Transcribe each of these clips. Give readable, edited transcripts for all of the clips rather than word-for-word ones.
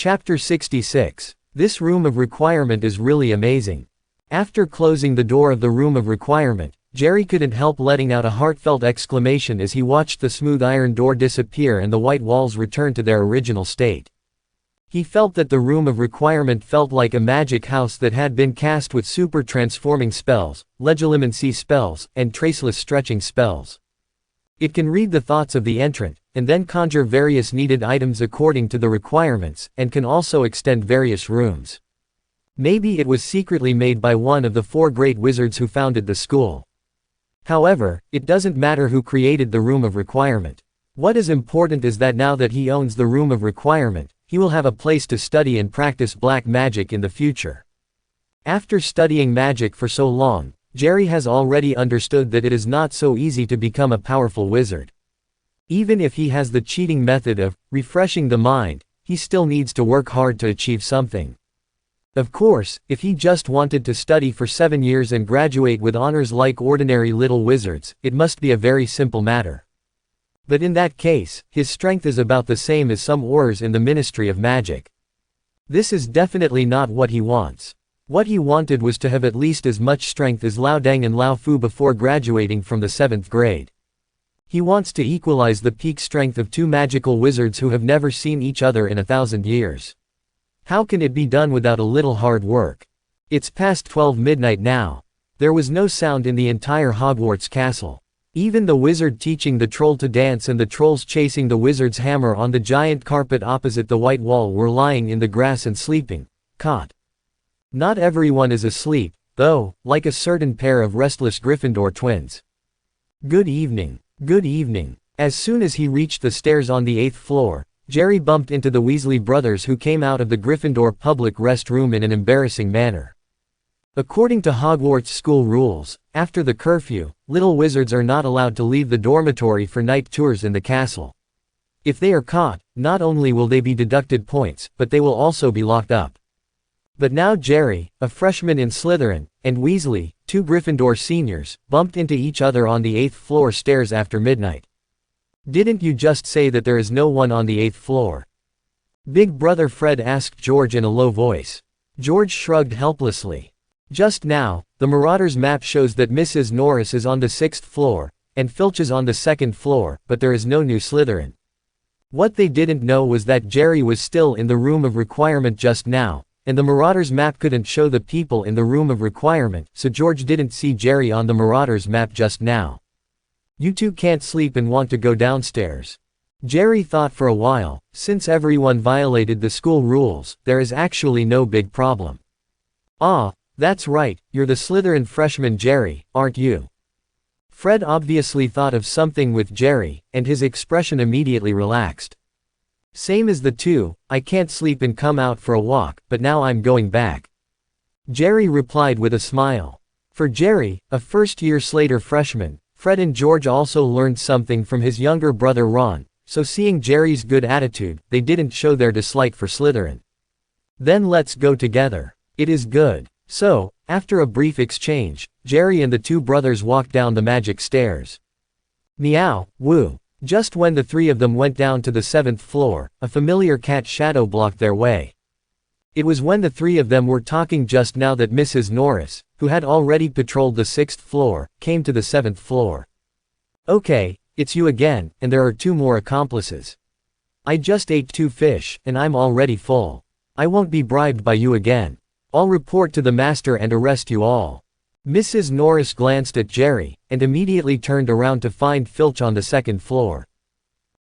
Chapter 66. This room of requirement is really amazing. After closing the door of the room of requirement, Jerry couldn't help letting out a heartfelt exclamation as he watched the smooth iron door disappear and the white walls return to their original state. He felt that the room of requirement felt like a magic house that had been cast with super transforming spells, legilimency spells, and traceless stretching spells. It can read the thoughts of the entrant, and then conjure various needed items according to the requirements, and can also extend various rooms. Maybe it was secretly made by one of the 4 great wizards who founded the school. However, it doesn't matter who created the room of requirement. What is important is that now that he owns the room of requirement, he will have a place to study and practice black magic in the future. After studying magic for so long, Jerry has already understood that it is not so easy to become a powerful wizard. Even if he has the cheating method of refreshing the mind, he still needs to work hard to achieve something. Of course, if he just wanted to study for 7 years and graduate with honors like ordinary little wizards, it must be a very simple matter. But in that case, his strength is about the same as some Aurors in the Ministry of Magic. This is definitely not what he wants. What he wanted was to have at least as much strength as Lao Deng and Lao Fu before graduating from the 7th grade. He wants to equalize the peak strength of 2 magical wizards who have never seen each other in 1,000 years. How can it be done without a little hard work? It's past 12 midnight now. There was no sound in the entire Hogwarts castle. Even the wizard teaching the troll to dance and the trolls chasing the wizard's hammer on the giant carpet opposite the white wall were lying in the grass and sleeping, caught. Not everyone is asleep, though, like a certain pair of restless Gryffindor twins. Good evening. Good evening. As soon as he reached the stairs on the 8th floor, Jerry bumped into the Weasley brothers who came out of the Gryffindor public restroom in an embarrassing manner. According to Hogwarts school rules, after the curfew, little wizards are not allowed to leave the dormitory for night tours in the castle. If they are caught, not only will they be deducted points, but they will also be locked up. But now Jerry, a freshman in Slytherin, and Weasley, 2 Gryffindor seniors, bumped into each other on the 8th floor stairs after midnight. Didn't you just say that there is no one on the 8th floor? Big brother Fred asked George in a low voice. George shrugged helplessly. Just now, the Marauder's map shows that Mrs. Norris is on the 6th floor, and Filch is on the 2nd floor, but there is no new Slytherin. What they didn't know was that Jerry was still in the room of requirement just now, and the Marauder's map couldn't show the people in the room of requirement, so George didn't see Jerry on the Marauder's map just now. You two can't sleep and want to go downstairs. Jerry thought for a while, since everyone violated the school rules, there is actually no big problem. Ah, that's right, you're the Slytherin freshman Jerry, aren't you? Fred obviously thought of something with Jerry, and his expression immediately relaxed. Same as the two, I can't sleep and come out for a walk, but now I'm going back. Jerry replied with a smile. For Jerry, a first-year Slater freshman, Fred and George also learned something from his younger brother Ron, so seeing Jerry's good attitude, they didn't show their dislike for Slytherin. Then let's go together. It is good. So, after a brief exchange, Jerry and the 2 brothers walked down the magic stairs. Meow, woo. Just when the 3 of them went down to the 7th floor, a familiar cat shadow blocked their way. It was when the 3 of them were talking just now that Mrs. Norris, who had already patrolled the 6th floor, came to the 7th floor. Okay, it's you again, and there are 2 more accomplices. I just ate 2 fish, and I'm already full. I won't be bribed by you again. I'll report to the master and arrest you all. Mrs. Norris glanced at Jerry, and immediately turned around to find Filch on the 2nd floor.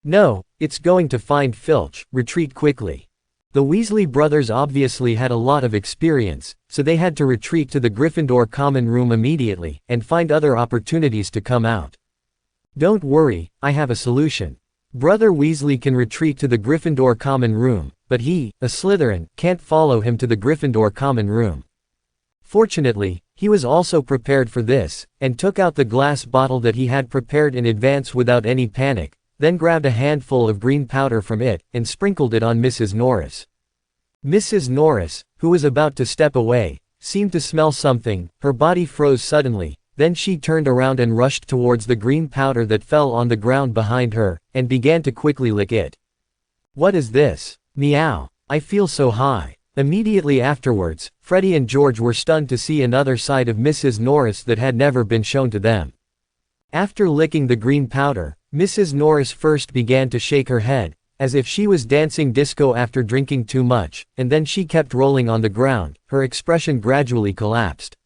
No, it's going to find Filch, retreat quickly. The Weasley brothers obviously had a lot of experience, so they had to retreat to the Gryffindor common room immediately, and find other opportunities to come out. Don't worry, I have a solution. Brother Weasley can retreat to the Gryffindor common room, but he, a Slytherin, can't follow him to the Gryffindor common room. Fortunately, he was also prepared for this, and took out the glass bottle that he had prepared in advance without any panic, then grabbed a handful of green powder from it, and sprinkled it on Mrs. Norris. Mrs. Norris, who was about to step away, seemed to smell something, her body froze suddenly, then she turned around and rushed towards the green powder that fell on the ground behind her, and began to quickly lick it. What is this? Meow. I feel so high. Immediately afterwards, Freddie and George were stunned to see another side of Mrs. Norris that had never been shown to them. After licking the green powder, Mrs. Norris first began to shake her head, as if she was dancing disco after drinking too much, and then she kept rolling on the ground. Her expression gradually collapsed.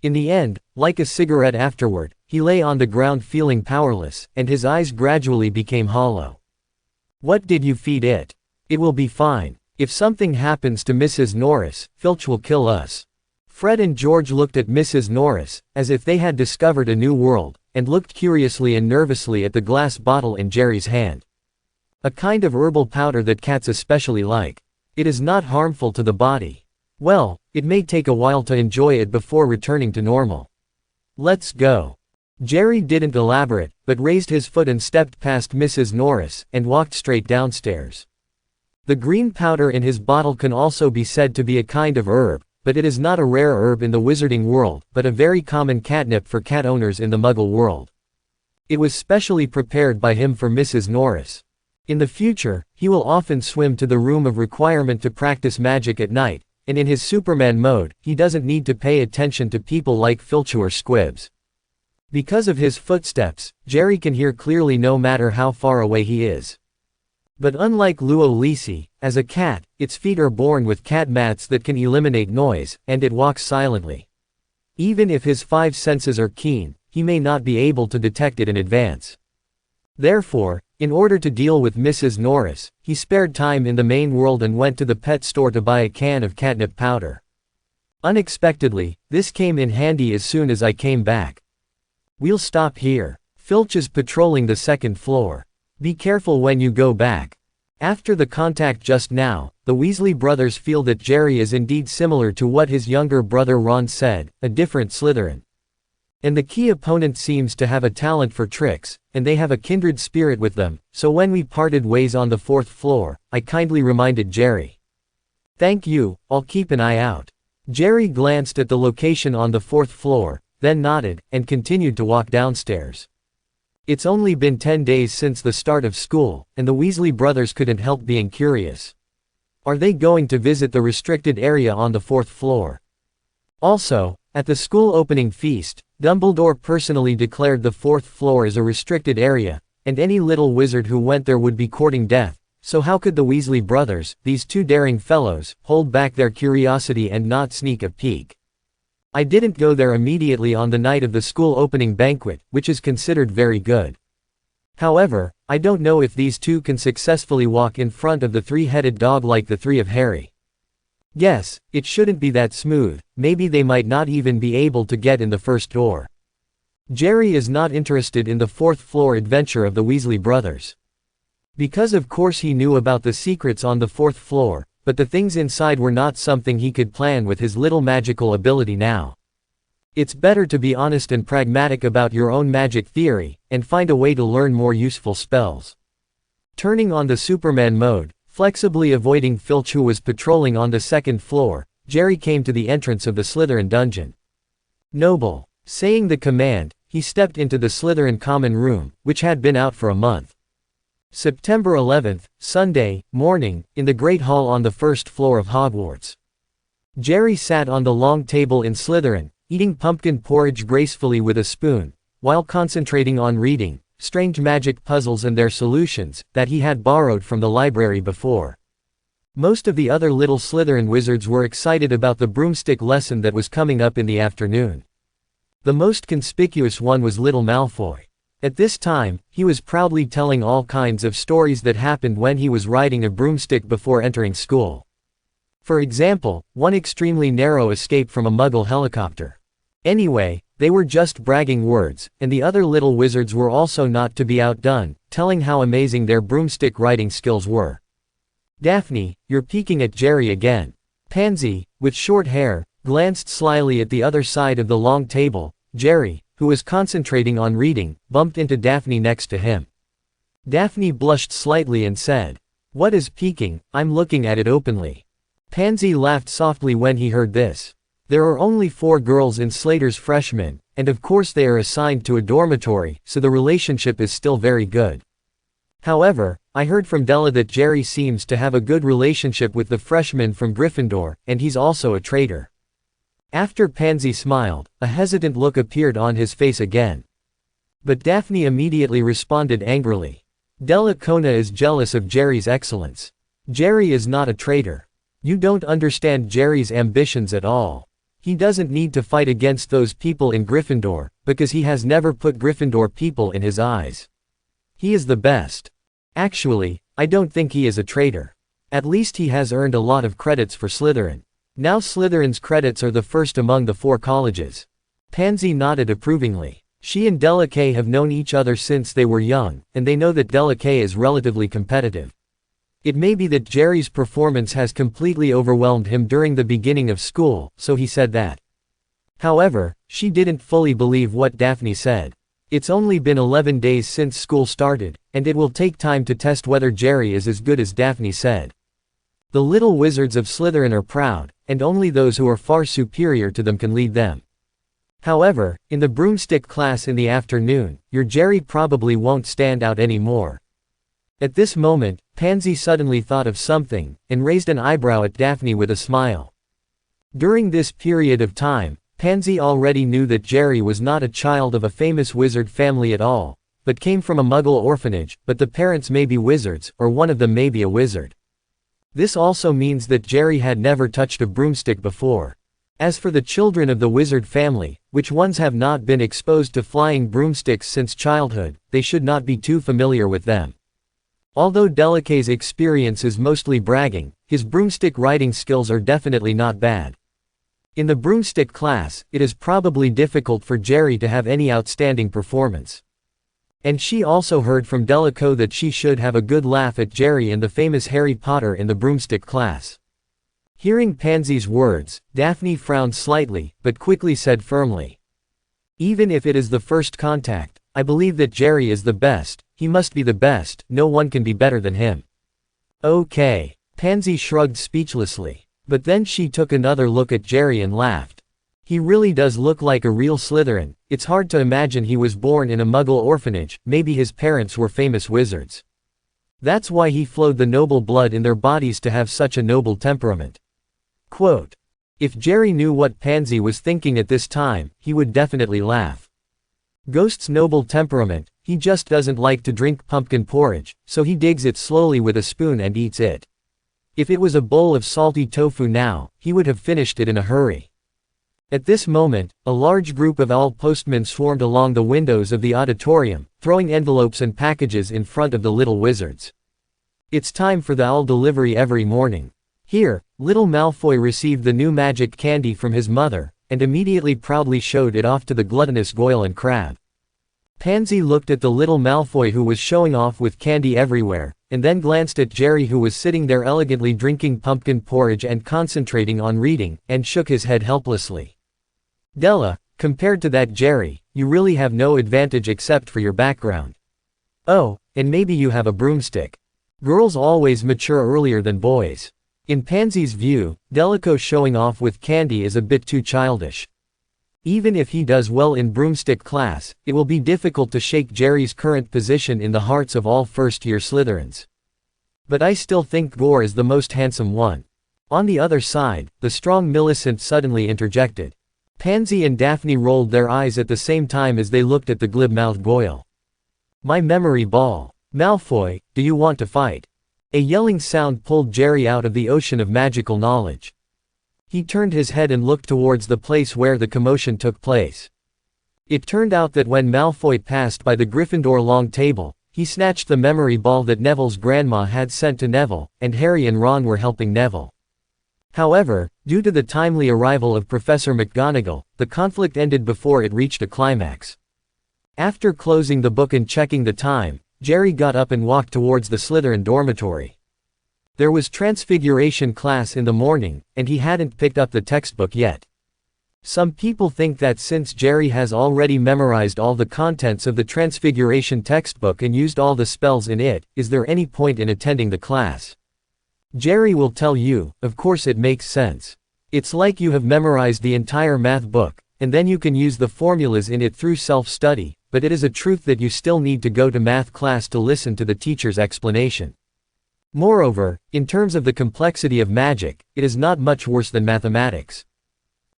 In the end, like a cigarette afterward, he lay on the ground feeling powerless, and his eyes gradually became hollow. What did you feed it? It will be fine. If something happens to Mrs. Norris, Filch will kill us. Fred and George looked at Mrs. Norris, as if they had discovered a new world, and looked curiously and nervously at the glass bottle in Jerry's hand. A kind of herbal powder that cats especially like. It is not harmful to the body. Well, it may take a while to enjoy it before returning to normal. Let's go. Jerry didn't elaborate, but raised his foot and stepped past Mrs. Norris, and walked straight downstairs. The green powder in his bottle can also be said to be a kind of herb, but it is not a rare herb in the wizarding world, but a very common catnip for cat owners in the Muggle world. It was specially prepared by him for Mrs. Norris. In the future, he will often swim to the room of requirement to practice magic at night, and in his Superman mode, he doesn't need to pay attention to people like Filch or Squibs. Because of his footsteps, Jerry can hear clearly no matter how far away he is. But unlike Luo Lisi, as a cat, its feet are born with cat mats that can eliminate noise, and it walks silently. Even if his 5 senses are keen, he may not be able to detect it in advance. Therefore, in order to deal with Mrs. Norris, he spared time in the main world and went to the pet store to buy a can of catnip powder. Unexpectedly, this came in handy as soon as I came back. We'll stop here. Filch is patrolling the 2nd floor. Be careful when you go back. After the contact just now, the Weasley brothers feel that Jerry is indeed similar to what his younger brother Ron said, a different Slytherin. And the key opponent seems to have a talent for tricks, and they have a kindred spirit with them, so when we parted ways on the 4th floor, I kindly reminded Jerry. Thank you, I'll keep an eye out. Jerry glanced at the location on the 4th floor, then nodded, and continued to walk downstairs. It's only been 10 days since the start of school, and the Weasley brothers couldn't help being curious. Are they going to visit the restricted area on the 4th floor? Also, at the school opening feast, Dumbledore personally declared the 4th floor as a restricted area, and any little wizard who went there would be courting death, so how could the Weasley brothers, these 2 daring fellows, hold back their curiosity and not sneak a peek? I didn't go there immediately on the night of the school opening banquet, which is considered very good. However, I don't know if these 2 can successfully walk in front of the 3-headed dog like the 3 of Harry. Yes, it shouldn't be that smooth, maybe they might not even be able to get in the first door. Jerry is not interested in the 4th floor adventure of the Weasley brothers. Because of course he knew about the secrets on the 4th floor, but the things inside were not something he could plan with his little magical ability now. It's better to be honest and pragmatic about your own magic theory, and find a way to learn more useful spells. Turning on the Superman mode, flexibly avoiding Filch who was patrolling on the 2nd floor, Jerry came to the entrance of the Slytherin dungeon. Noble. Saying the command, he stepped into the Slytherin common room, which had been out for a month. September 11th, Sunday, morning, in the Great Hall on the 1st floor of Hogwarts. Jerry sat on the long table in Slytherin, eating pumpkin porridge gracefully with a spoon, while concentrating on reading strange magic puzzles and their solutions, that he had borrowed from the library before. Most of the other little Slytherin wizards were excited about the broomstick lesson that was coming up in the afternoon. The most conspicuous one was little Malfoy. At this time, he was proudly telling all kinds of stories that happened when he was riding a broomstick before entering school. For example, one extremely narrow escape from a Muggle helicopter. Anyway, they were just bragging words, and the other little wizards were also not to be outdone, telling how amazing their broomstick riding skills were. Daphne, you're peeking at Jerry again. Pansy, with short hair, glanced slyly at the other side of the long table. Jerry, who was concentrating on reading, bumped into Daphne next to him. Daphne blushed slightly and said, "What is peeking? I'm looking at it openly." Pansy laughed softly when he heard this. There are only 4 girls in Slater's freshmen, and of course they are assigned to a dormitory, so the relationship is still very good. However, I heard from Della that Jerry seems to have a good relationship with the freshman from Gryffindor, and he's also a traitor. After Pansy smiled, a hesitant look appeared on his face again. But Daphne immediately responded angrily. Della Kona is jealous of Jerry's excellence. Jerry is not a traitor. You don't understand Jerry's ambitions at all. He doesn't need to fight against those people in Gryffindor, because he has never put Gryffindor people in his eyes. He is the best. Actually, I don't think he is a traitor. At least he has earned a lot of credits for Slytherin. Now Slytherin's credits are the first among the 4 colleges. Pansy nodded approvingly. She and Della K have known each other since they were young, and they know that Della K is relatively competitive. It may be that Jerry's performance has completely overwhelmed him during the beginning of school, so he said that. However, she didn't fully believe what Daphne said. It's only been 11 days since school started, and it will take time to test whether Jerry is as good as Daphne said. The little wizards of Slytherin are proud, and only those who are far superior to them can lead them. However, in the broomstick class in the afternoon, your Jerry probably won't stand out anymore. At this moment, Pansy suddenly thought of something, and raised an eyebrow at Daphne with a smile. During this period of time, Pansy already knew that Jerry was not a child of a famous wizard family at all, but came from a Muggle orphanage, but the parents may be wizards, or one of them may be a wizard. This also means that Jerry had never touched a broomstick before. As for the children of the wizard family, which ones have not been exposed to flying broomsticks since childhood, they should not be too familiar with them. Although Della K's experience is mostly bragging, his broomstick riding skills are definitely not bad. In the broomstick class, it is probably difficult for Jerry to have any outstanding performance. And she also heard from Della K that she should have a good laugh at Jerry and the famous Harry Potter in the broomstick class. Hearing Pansy's words, Daphne frowned slightly, but quickly said firmly. Even if it is the first contact, I believe that Jerry is the best. He must be the best, no one can be better than him. Okay. Pansy shrugged speechlessly. But then she took another look at Jerry and laughed. He really does look like a real Slytherin. It's hard to imagine he was born in a Muggle orphanage, maybe his parents were famous wizards. That's why he flowed the noble blood in their bodies to have such a noble temperament. Quote. If Jerry knew what Pansy was thinking at this time, he would definitely laugh. Ghost's noble temperament, he just doesn't like to drink pumpkin porridge, so he digs it slowly with a spoon and eats it. If it was a bowl of salty tofu now, he would have finished it in a hurry. At this moment, a large group of owl postmen swarmed along the windows of the auditorium, throwing envelopes and packages in front of the little wizards. It's time for the owl delivery every morning. Here, little Malfoy received the new magic candy from his mother, and immediately proudly showed it off to the gluttonous Goyle and Crabbe. Pansy looked at the little Malfoy who was showing off with candy everywhere, and then glanced at Jerry who was sitting there elegantly drinking pumpkin porridge and concentrating on reading, and shook his head helplessly. Della, compared to that Jerry, you really have no advantage except for your background. Oh, and maybe you have a broomstick. Girls always mature earlier than boys. In Pansy's view, Della K showing off with candy is a bit too childish. Even if he does well in broomstick class, it will be difficult to shake Jerry's current position in the hearts of all first-year Slytherins. But I still think Gore is the most handsome one. On the other side, the strong Millicent suddenly interjected. Pansy and Daphne rolled their eyes at the same time as they looked at the glib-mouthed Goyle. My memory ball. Malfoy, do you want to fight? A yelling sound pulled Jerry out of the ocean of magical knowledge. He turned his head and looked towards the place where the commotion took place. It turned out that when Malfoy passed by the Gryffindor long table, he snatched the memory ball that Neville's grandma had sent to Neville, and Harry and Ron were helping Neville. However, due to the timely arrival of Professor McGonagall, the conflict ended before it reached a climax. After closing the book and checking the time, Jerry got up and walked towards the Slytherin dormitory. There was Transfiguration class in the morning, and he hadn't picked up the textbook yet. Some people think that since Jerry has already memorized all the contents of the Transfiguration textbook and used all the spells in it, is there any point in attending the class? Jerry will tell you, of course it makes sense. It's like you have memorized the entire math book, and then you can use the formulas in it through self-study, but it is a truth that you still need to go to math class to listen to the teacher's explanation. Moreover, in terms of the complexity of magic, it is not much worse than mathematics.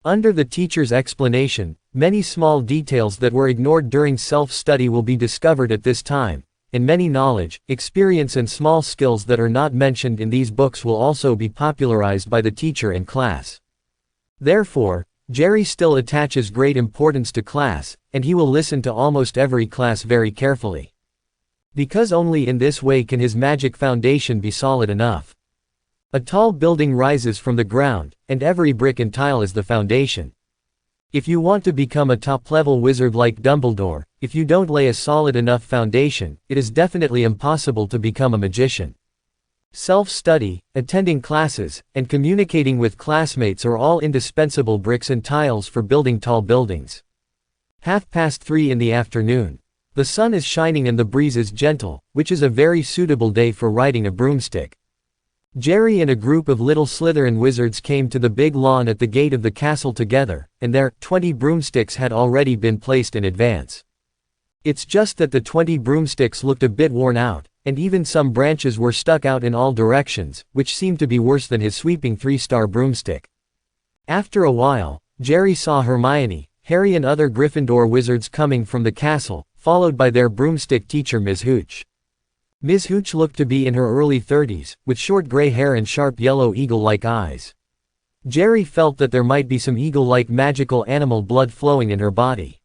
Under the teacher's explanation, many small details that were ignored during self-study will be discovered at this time, and many knowledge, experience and small skills that are not mentioned in these books will also be popularized by the teacher in class. Therefore, Jerry still attaches great importance to class, and he will listen to almost every class very carefully. Because only in this way can his magic foundation be solid enough. A tall building rises from the ground, and every brick and tile is the foundation. If you want to become a top-level wizard like Dumbledore, if you don't lay a solid enough foundation, it is definitely impossible to become a magician. Self-study, attending classes, and communicating with classmates are all indispensable bricks and tiles for building tall buildings. 3:30 in the afternoon. The sun is shining and the breeze is gentle, which is a very suitable day for riding a broomstick. Jerry and a group of little Slytherin wizards came to the big lawn at the gate of the castle together, and there, 20 broomsticks had already been placed in advance. It's just that the 20 broomsticks looked a bit worn out, and even some branches were stuck out in all directions, which seemed to be worse than his sweeping 3-star broomstick. After a while, Jerry saw Hermione, Harry and other Gryffindor wizards coming from the castle, followed by their broomstick teacher Ms. Hooch. Ms. Hooch looked to be in her early 30s, with short gray hair and sharp yellow eagle-like eyes. Jerry felt that there might be some eagle-like magical animal blood flowing in her body.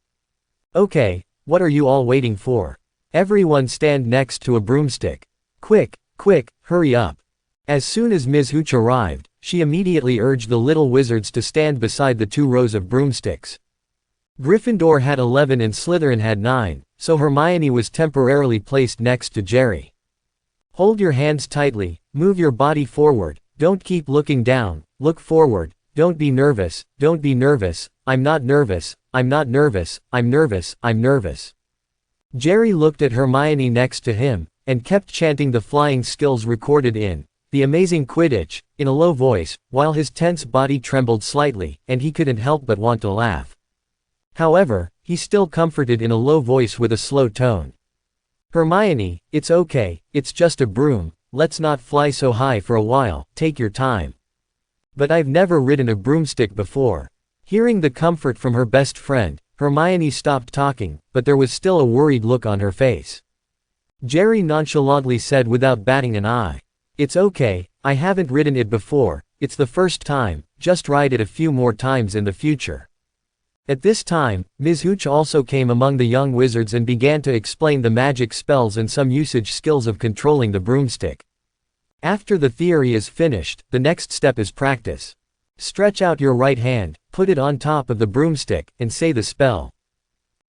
Okay, what are you all waiting for? Everyone stand next to a broomstick. Quick, quick, hurry up. As soon as Ms. Hooch arrived, she immediately urged the little wizards to stand beside the 2 rows of broomsticks. Gryffindor had 11 and Slytherin had 9, so Hermione was temporarily placed next to Jerry. Hold your hands tightly, move your body forward, don't keep looking down, look forward, don't be nervous, I'm not nervous, I'm not nervous, I'm nervous, I'm nervous. Jerry looked at Hermione next to him, and kept chanting the flying skills recorded in The Amazing Quidditch, in a low voice, while his tense body trembled slightly, and he couldn't help but want to laugh. However, he still comforted in a low voice with a slow tone. Hermione, it's okay, it's just a broom, let's not fly so high for a while, take your time. But I've never ridden a broomstick before. Hearing the comfort from her best friend, Hermione stopped talking, but there was still a worried look on her face. Jerry nonchalantly said without batting an eye. It's okay, I haven't ridden it before, it's the first time, just ride it a few more times in the future. At this time, Ms. Hooch also came among the young wizards and began to explain the magic spells and some usage skills of controlling the broomstick. After the theory is finished, the next step is practice. Stretch out your right hand, put it on top of the broomstick, and say the spell.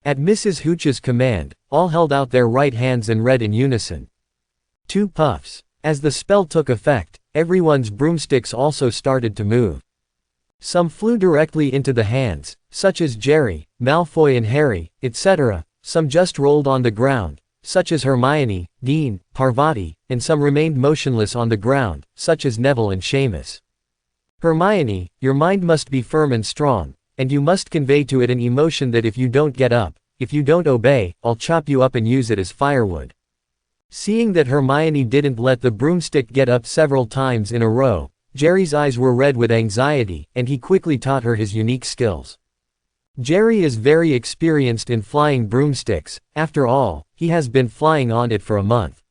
At Mrs. Hooch's command, all held out their right hands and read in unison. 2 puffs. As the spell took effect, everyone's broomsticks also started to move. Some flew directly into the hands, such as Jerry, Malfoy and Harry, etc., some just rolled on the ground, such as Hermione, Dean, Parvati, and some remained motionless on the ground, such as Neville and Seamus. Hermione, your mind must be firm and strong, and you must convey to it an emotion that if you don't get up, if you don't obey, I'll chop you up and use it as firewood. Seeing that Hermione didn't let the broomstick get up several times in a row, Jerry's eyes were red with anxiety, and he quickly taught her his unique skills. Jerry is very experienced in flying broomsticks, after all, he has been flying on it for a month.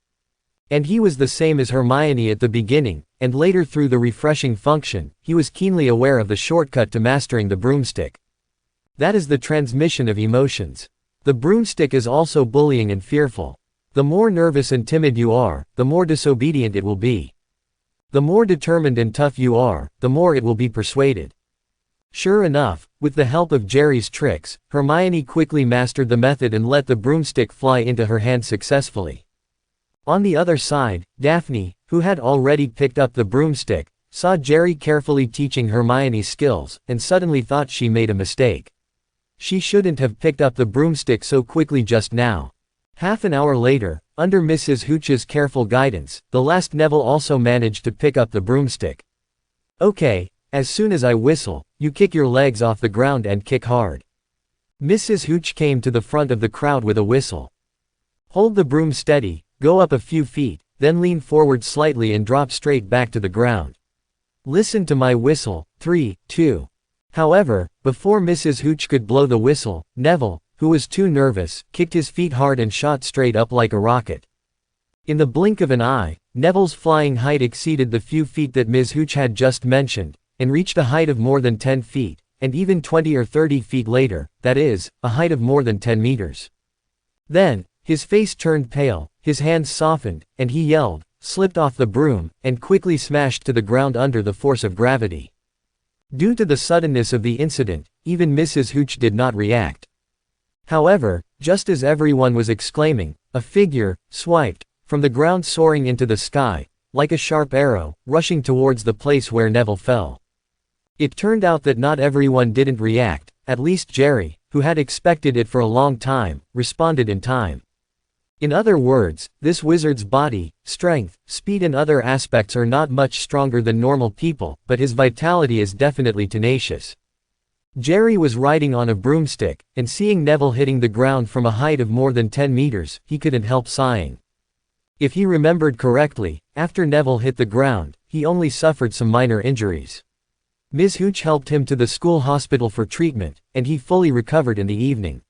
And he was the same as Hermione at the beginning, and later through the refreshing function, he was keenly aware of the shortcut to mastering the broomstick. That is the transmission of emotions. The broomstick is also bullying and fearful. The more nervous and timid you are, the more disobedient it will be. The more determined and tough you are, the more it will be persuaded. Sure enough, with the help of Jerry's tricks, Hermione quickly mastered the method and let the broomstick fly into her hand successfully. On the other side, Daphne, who had already picked up the broomstick, saw Jerry carefully teaching Hermione's skills, and suddenly thought she made a mistake. She shouldn't have picked up the broomstick so quickly just now. Half an hour later, under Mrs. Hooch's careful guidance, the last Neville also managed to pick up the broomstick. Okay, as soon as I whistle, you kick your legs off the ground and kick hard. Mrs. Hooch came to the front of the crowd with a whistle. "Hold the broom steady, go up a few feet, then lean forward slightly and drop straight back to the ground. Listen to my whistle, 3, 2. However, before Mrs. Hooch could blow the whistle, Neville, who was too nervous, kicked his feet hard and shot straight up like a rocket. In the blink of an eye, Neville's flying height exceeded the few feet that Ms. Hooch had just mentioned, and reached a height of more than 10 feet, and even 20 or 30 feet later, that is, a height of more than 10 meters. Then, his face turned pale, his hands softened, and he yelled, slipped off the broom, and quickly smashed to the ground under the force of gravity. Due to the suddenness of the incident, even Mrs. Hooch did not react. However, just as everyone was exclaiming, a figure swiped from the ground, soaring into the sky, like a sharp arrow, rushing towards the place where Neville fell. It turned out that not everyone didn't react, at least Jerry, who had expected it for a long time, responded in time. In other words, this wizard's body, strength, speed and other aspects are not much stronger than normal people, but his vitality is definitely tenacious. Jerry was riding on a broomstick, and seeing Neville hitting the ground from a height of more than 10 meters, he couldn't help sighing. If he remembered correctly, after Neville hit the ground, he only suffered some minor injuries. Ms. Hooch helped him to the school hospital for treatment, and he fully recovered in the evening.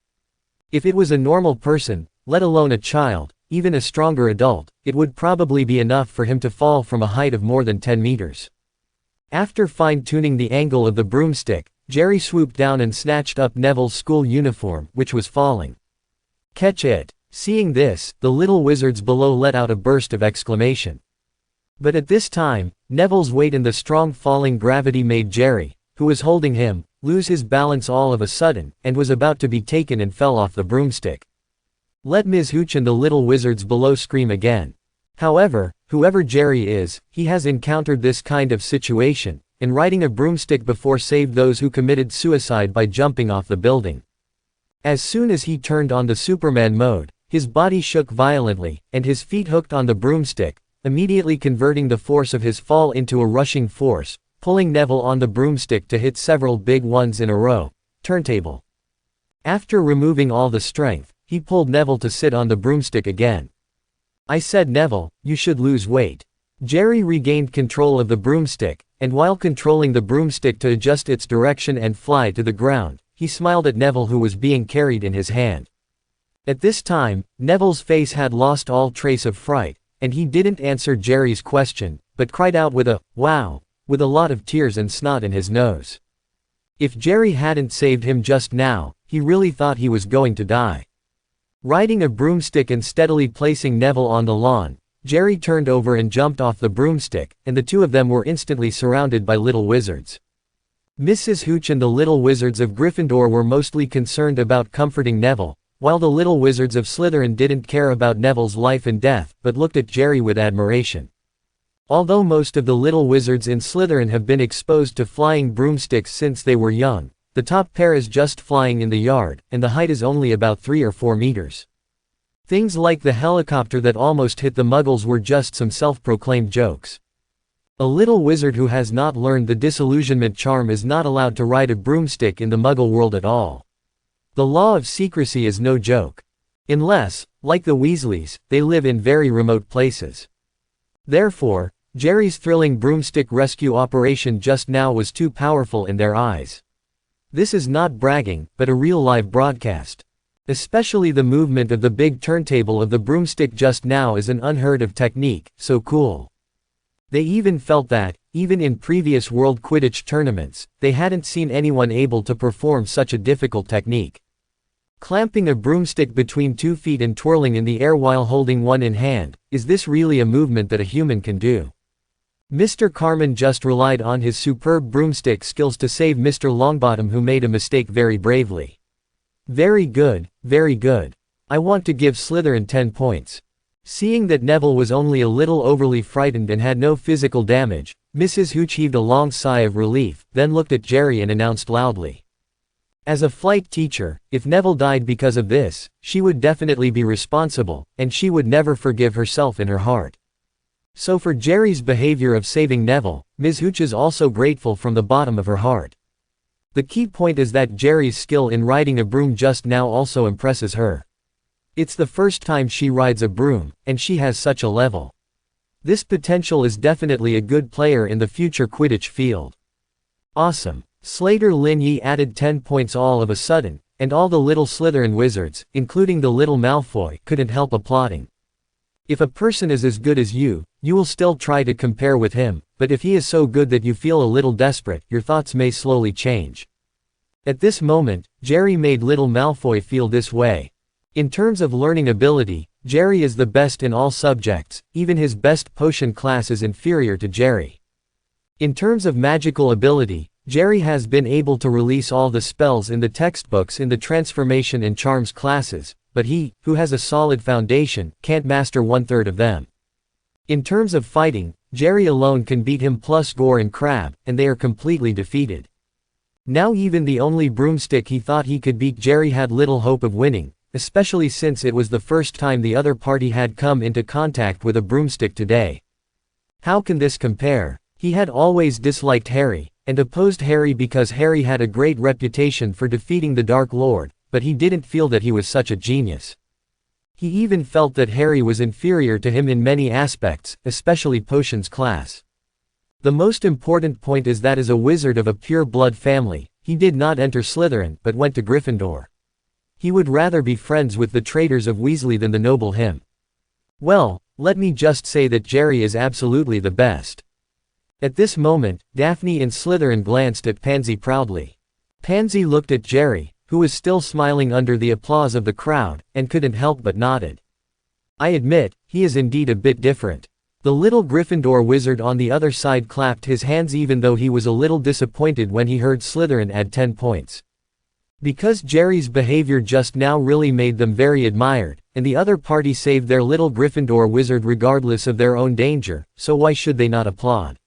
If it was a normal person, let alone a child, even a stronger adult, it would probably be enough for him to fall from a height of more than 10 meters. After fine-tuning the angle of the broomstick, Jerry swooped down and snatched up Neville's school uniform, which was falling. "Catch it!" Seeing this, the little wizards below let out a burst of exclamation. But at this time, Neville's weight and the strong falling gravity made Jerry, who was holding him, lose his balance all of a sudden, and was about to be taken and fell off the broomstick. Let Ms. Hooch and the little wizards below scream again. However, whoever Jerry is, he has encountered this kind of situation, and riding a broomstick before saved those who committed suicide by jumping off the building. As soon as he turned on the Superman mode, his body shook violently, and his feet hooked on the broomstick, immediately converting the force of his fall into a rushing force, pulling Neville on the broomstick to hit several big ones in a row. Turntable. After removing all the strength, he pulled Neville to sit on the broomstick again. "I said, Neville, you should lose weight." Jerry regained control of the broomstick, and while controlling the broomstick to adjust its direction and fly to the ground, he smiled at Neville, who was being carried in his hand. At this time, Neville's face had lost all trace of fright, and he didn't answer Jerry's question, but cried out with a "wow," with a lot of tears and snot in his nose. If Jerry hadn't saved him just now, he really thought he was going to die. Riding a broomstick and steadily placing Neville on the lawn, Jerry turned over and jumped off the broomstick, and the two of them were instantly surrounded by little wizards. Mrs. Hooch and the little wizards of Gryffindor were mostly concerned about comforting Neville, while the little wizards of Slytherin didn't care about Neville's life and death, but looked at Jerry with admiration. Although most of the little wizards in Slytherin have been exposed to flying broomsticks since they were young, the top pair is just flying in the yard, and the height is only about 3 or 4 meters. Things like the helicopter that almost hit the Muggles were just some self-proclaimed jokes. A little wizard who has not learned the disillusionment charm is not allowed to ride a broomstick in the Muggle world at all. The law of secrecy is no joke. Unless, like the Weasleys, they live in very remote places. Therefore, Jerry's thrilling broomstick rescue operation just now was too powerful in their eyes. This is not bragging, but a real live broadcast. Especially the movement of the big turntable of the broomstick just now is an unheard of technique, so cool. They even felt that, even in previous World Quidditch tournaments, they hadn't seen anyone able to perform such a difficult technique. Clamping a broomstick between 2 feet and twirling in the air while holding one in hand, is this really a movement that a human can do? Mr. Carmen just relied on his superb broomstick skills to save Mr. Longbottom, who made a mistake very bravely. Very good, very good. I want to give Slytherin 10 points. Seeing that Neville was only a little overly frightened and had no physical damage, Mrs. Hooch heaved a long sigh of relief, then looked at Jerry and announced loudly. As a flight teacher, if Neville died because of this, she would definitely be responsible, and she would never forgive herself in her heart. So for Jerry's behavior of saving Neville, Ms. Hooch is also grateful from the bottom of her heart. The key point is that Jerry's skill in riding a broom just now also impresses her. It's the first time she rides a broom, and she has such a level. This potential is definitely a good player in the future Quidditch field. Awesome. Slater Linney added 10 points all of a sudden, and all the little Slytherin wizards, including the little Malfoy, couldn't help applauding. If a person is as good as you will still try to compare with him, but if he is so good that you feel a little desperate, your thoughts may slowly change. At this moment, Jerry made little Malfoy feel this way. In terms of learning ability, Jerry is the best in all subjects, even his best potion class is inferior to Jerry. In terms of magical ability, Jerry has been able to release all the spells in the textbooks in the transformation and charms classes, but he, who has a solid foundation, can't master 1/3 of them. In terms of fighting, Jerry alone can beat him plus Gore and Crabbe, and they are completely defeated. Now even the only broomstick he thought he could beat Jerry had little hope of winning, especially since it was the first time the other party had come into contact with a broomstick today. How can this compare? He had always disliked Harry, and opposed Harry because Harry had a great reputation for defeating the Dark Lord, but he didn't feel that he was such a genius. He even felt that Harry was inferior to him in many aspects, especially potions class. The most important point is that as a wizard of a pure blood family, he did not enter Slytherin but went to Gryffindor. He would rather be friends with the traitors of Weasley than the noble him. Well, let me just say that Jerry is absolutely the best. At this moment, Daphne and Slytherin glanced at Pansy proudly. Pansy looked at Jerry, who was still smiling under the applause of the crowd, and couldn't help but nodded. I admit, he is indeed a bit different. The little Gryffindor wizard on the other side clapped his hands even though he was a little disappointed when he heard Slytherin add 10 points. Because Jerry's behavior just now really made them very admired, and the other party saved their little Gryffindor wizard regardless of their own danger, so why should they not applaud?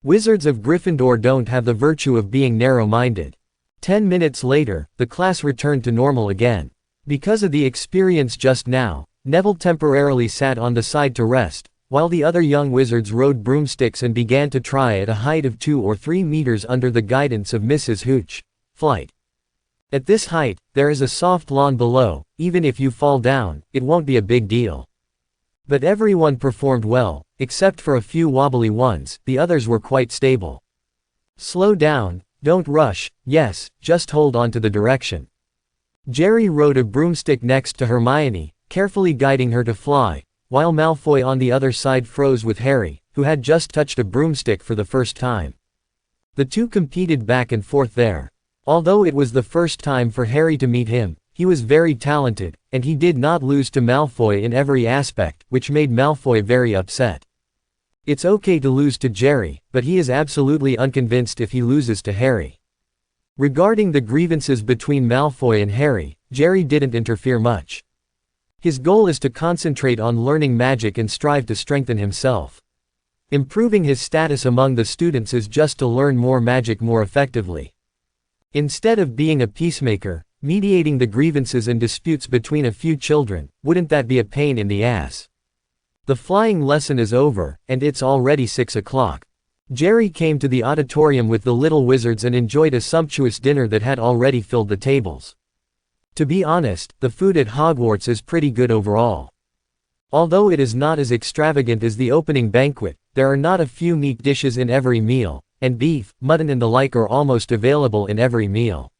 Wizards of Gryffindor don't have the virtue of being narrow-minded. 10 minutes later, the class returned to normal again. Because of the experience just now, Neville temporarily sat on the side to rest, while the other young wizards rode broomsticks and began to try at a height of 2 or 3 meters under the guidance of Mrs. Hooch. Flight. At this height, there is a soft lawn below, even if you fall down, it won't be a big deal. But everyone performed well, except for a few wobbly ones, the others were quite stable. Slow down, don't rush, yes, just hold on to the direction. Jerry rode a broomstick next to Hermione, carefully guiding her to fly, while Malfoy on the other side froze with Harry, who had just touched a broomstick for the first time. The two competed back and forth there. Although it was the first time for Harry to meet him, he was very talented, and he did not lose to Malfoy in every aspect, which made Malfoy very upset. It's okay to lose to Jerry, but he is absolutely unconvinced if he loses to Harry. Regarding the grievances between Malfoy and Harry, Jerry didn't interfere much. His goal is to concentrate on learning magic and strive to strengthen himself. Improving his status among the students is just to learn more magic more effectively. Instead of being a peacemaker, mediating the grievances and disputes between a few children, wouldn't that be a pain in the ass? The flying lesson is over, and it's already 6 o'clock. Jerry came to the auditorium with the little wizards and enjoyed a sumptuous dinner that had already filled the tables. To be honest, the food at Hogwarts is pretty good overall. Although it is not as extravagant as the opening banquet, there are not a few meat dishes in every meal, and beef, mutton and the like are almost available in every meal.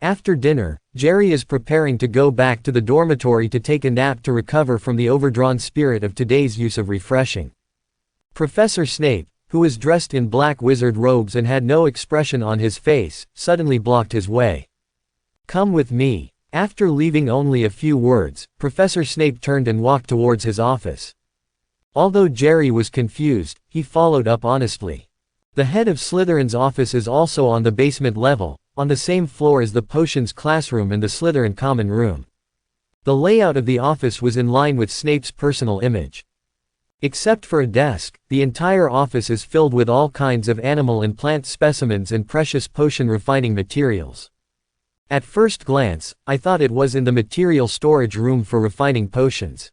After dinner, Jerry is preparing to go back to the dormitory to take a nap to recover from the overdrawn spirit of today's use of refreshing. Professor Snape, who was dressed in black wizard robes and had no expression on his face, suddenly blocked his way. Come with me. After leaving only a few words, Professor Snape turned and walked towards his office. Although Jerry was confused, he followed up honestly. The head of Slytherin's office is also on the basement level, on the same floor as the potions classroom and the Slytherin common room. The layout of the office was in line with Snape's personal image. Except for a desk, the entire office is filled with all kinds of animal and plant specimens and precious potion refining materials. At first glance, I thought it was in the material storage room for refining potions.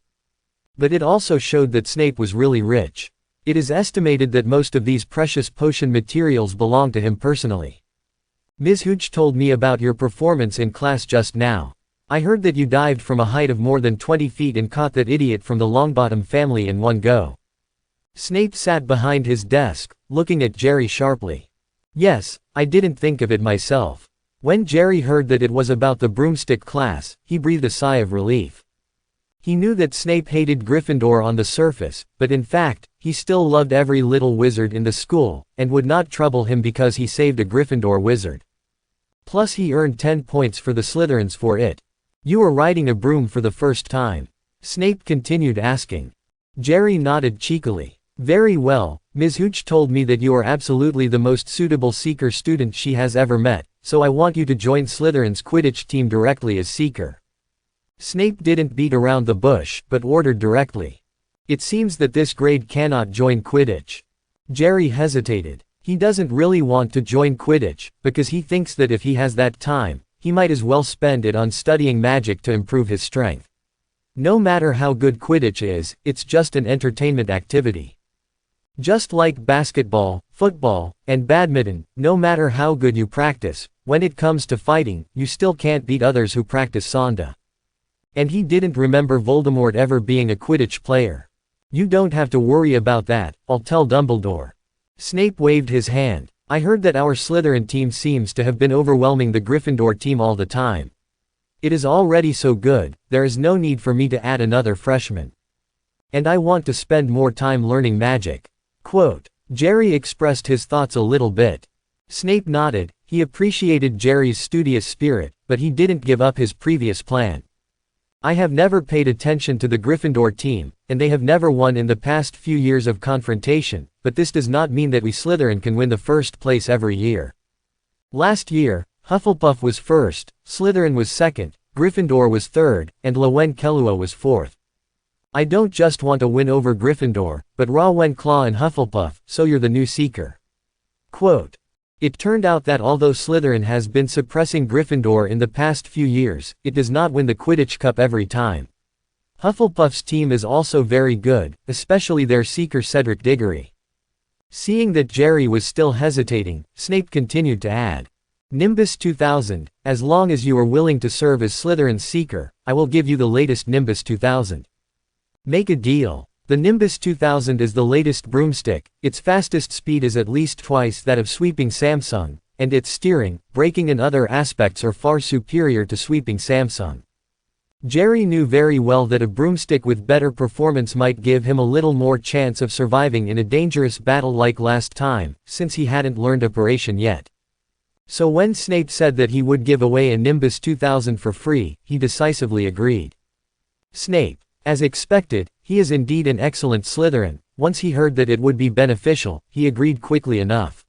But it also showed that Snape was really rich. It is estimated that most of these precious potion materials belong to him personally. Ms. Hooch told me about your performance in class just now. I heard that you dived from a height of more than 20 feet and caught that idiot from the Longbottom family in one go. Snape sat behind his desk, looking at Jerry sharply. Yes, I didn't think of it myself. When Jerry heard that it was about the broomstick class, he breathed a sigh of relief. He knew that Snape hated Gryffindor on the surface, but in fact, he still loved every little wizard in the school, and would not trouble him because he saved a Gryffindor wizard. Plus he earned 10 points for the Slytherins for it. You were riding a broom for the first time? Snape continued asking. Jerry nodded cheekily. Very well, Ms. Hooch told me that you are absolutely the most suitable Seeker student she has ever met, so I want you to join Slytherin's Quidditch team directly as Seeker. Snape didn't beat around the bush, but ordered directly. It seems that this grade cannot join Quidditch. Jerry hesitated. He doesn't really want to join Quidditch, because he thinks that if he has that time, he might as well spend it on studying magic to improve his strength. No matter how good Quidditch is, it's just an entertainment activity. Just like basketball, football, and badminton, no matter how good you practice, when it comes to fighting, you still can't beat others who practice Sonda. And he didn't remember Voldemort ever being a Quidditch player. You don't have to worry about that, I'll tell Dumbledore. Snape waved his hand. I heard that our Slytherin team seems to have been overwhelming the Gryffindor team all the time. It is already so good, there is no need for me to add another freshman. And I want to spend more time learning magic. Quote. Jerry expressed his thoughts a little bit. Snape nodded. He appreciated Jerry's studious spirit, but he didn't give up his previous plan. I have never paid attention to the Gryffindor team, and they have never won in the past few years of confrontation, but this does not mean that we Slytherin can win the first place every year. Last year, Hufflepuff was first, Slytherin was second, Gryffindor was third, and Ravenclaw was fourth. I don't just want to win over Gryffindor, but Ravenclaw and Hufflepuff, so you're the new Seeker. Quote. It turned out that although Slytherin has been suppressing Gryffindor in the past few years, it does not win the Quidditch Cup every time. Hufflepuff's team is also very good, especially their Seeker Cedric Diggory. Seeing that Jerry was still hesitating, Snape continued to add. Nimbus 2000, as long as you are willing to serve as Slytherin's Seeker, I will give you the latest Nimbus 2000. Make a deal. The Nimbus 2000 is the latest broomstick, its fastest speed is at least twice that of Sweeping Samsung, and its steering, braking and other aspects are far superior to Sweeping Samsung. Jerry knew very well that a broomstick with better performance might give him a little more chance of surviving in a dangerous battle like last time, since he hadn't learned Operation yet. So when Snape said that he would give away a Nimbus 2000 for free, he decisively agreed. Snape. As expected, he is indeed an excellent Slytherin. Once he heard that it would be beneficial, he agreed quickly enough.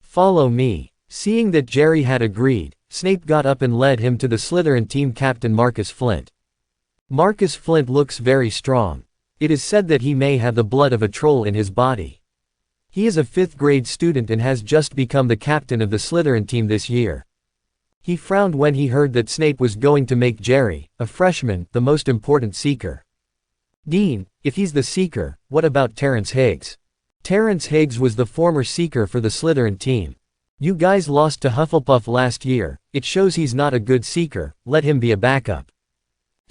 Follow me. Seeing that Jerry had agreed, Snape got up and led him to the Slytherin team captain Marcus Flint. Marcus Flint looks very strong. It is said that he may have the blood of a troll in his body. He is a 5th grade student and has just become the captain of the Slytherin team this year. He frowned when he heard that Snape was going to make Jerry, a freshman, the most important Seeker. Dean, if he's the Seeker, what about Terrence Higgs? Terrence Higgs was the former Seeker for the Slytherin team. You guys lost to Hufflepuff last year, it shows he's not a good Seeker, let him be a backup.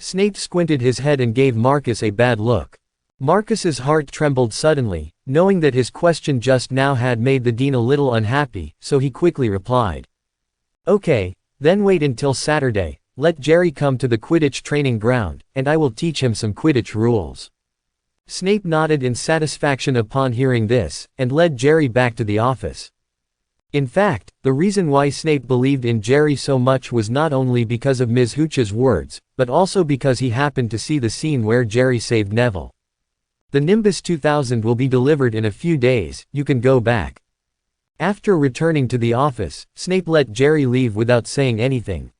Snape squinted his head and gave Marcus a bad look. Marcus's heart trembled suddenly, knowing that his question just now had made the dean a little unhappy, so he quickly replied. Okay. Then wait until Saturday, let Jerry come to the Quidditch training ground, and I will teach him some Quidditch rules. Snape nodded in satisfaction upon hearing this, and led Jerry back to the office. In fact, the reason why Snape believed in Jerry so much was not only because of Ms. Hooch's words, but also because he happened to see the scene where Jerry saved Neville. The Nimbus 2000 will be delivered in a few days, you can go back. After returning to the office, Snape let Jerry leave without saying anything.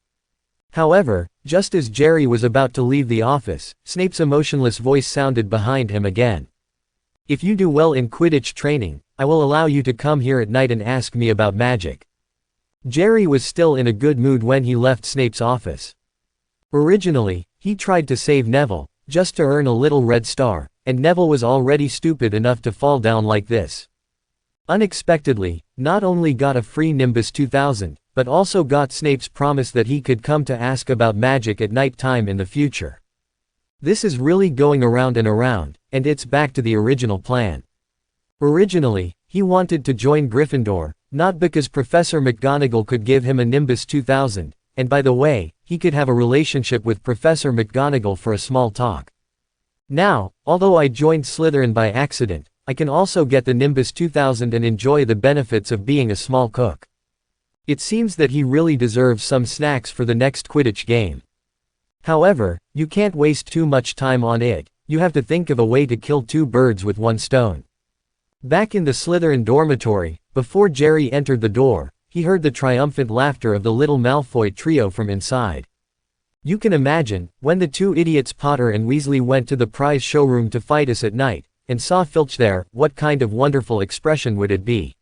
However, just as Jerry was about to leave the office, Snape's emotionless voice sounded behind him again. If you do well in Quidditch training, I will allow you to come here at night and ask me about magic. Jerry was still in a good mood when he left Snape's office. Originally, he tried to save Neville, just to earn a little red star, and Neville was already stupid enough to fall down like this. Unexpectedly, not only got a free Nimbus 2000, but also got Snape's promise that he could come to ask about magic at night time in the future. This is really going around, and it's back to the original plan. Originally, he wanted to join Gryffindor, not because Professor McGonagall could give him a Nimbus 2000, and by the way, he could have a relationship with Professor McGonagall for a small talk. Now, although I joined Slytherin by accident, I can also get the Nimbus 2000 and enjoy the benefits of being a small cook. It seems that he really deserves some snacks for the next Quidditch game. However, you can't waste too much time on it, you have to think of a way to kill two birds with one stone. Back in the Slytherin dormitory, before Jerry entered the door, he heard the triumphant laughter of the little Malfoy trio from inside. You can imagine, when the two idiots Potter and Weasley went to the prize showroom to fight us at night, and saw Filch there, what kind of wonderful expression would it be?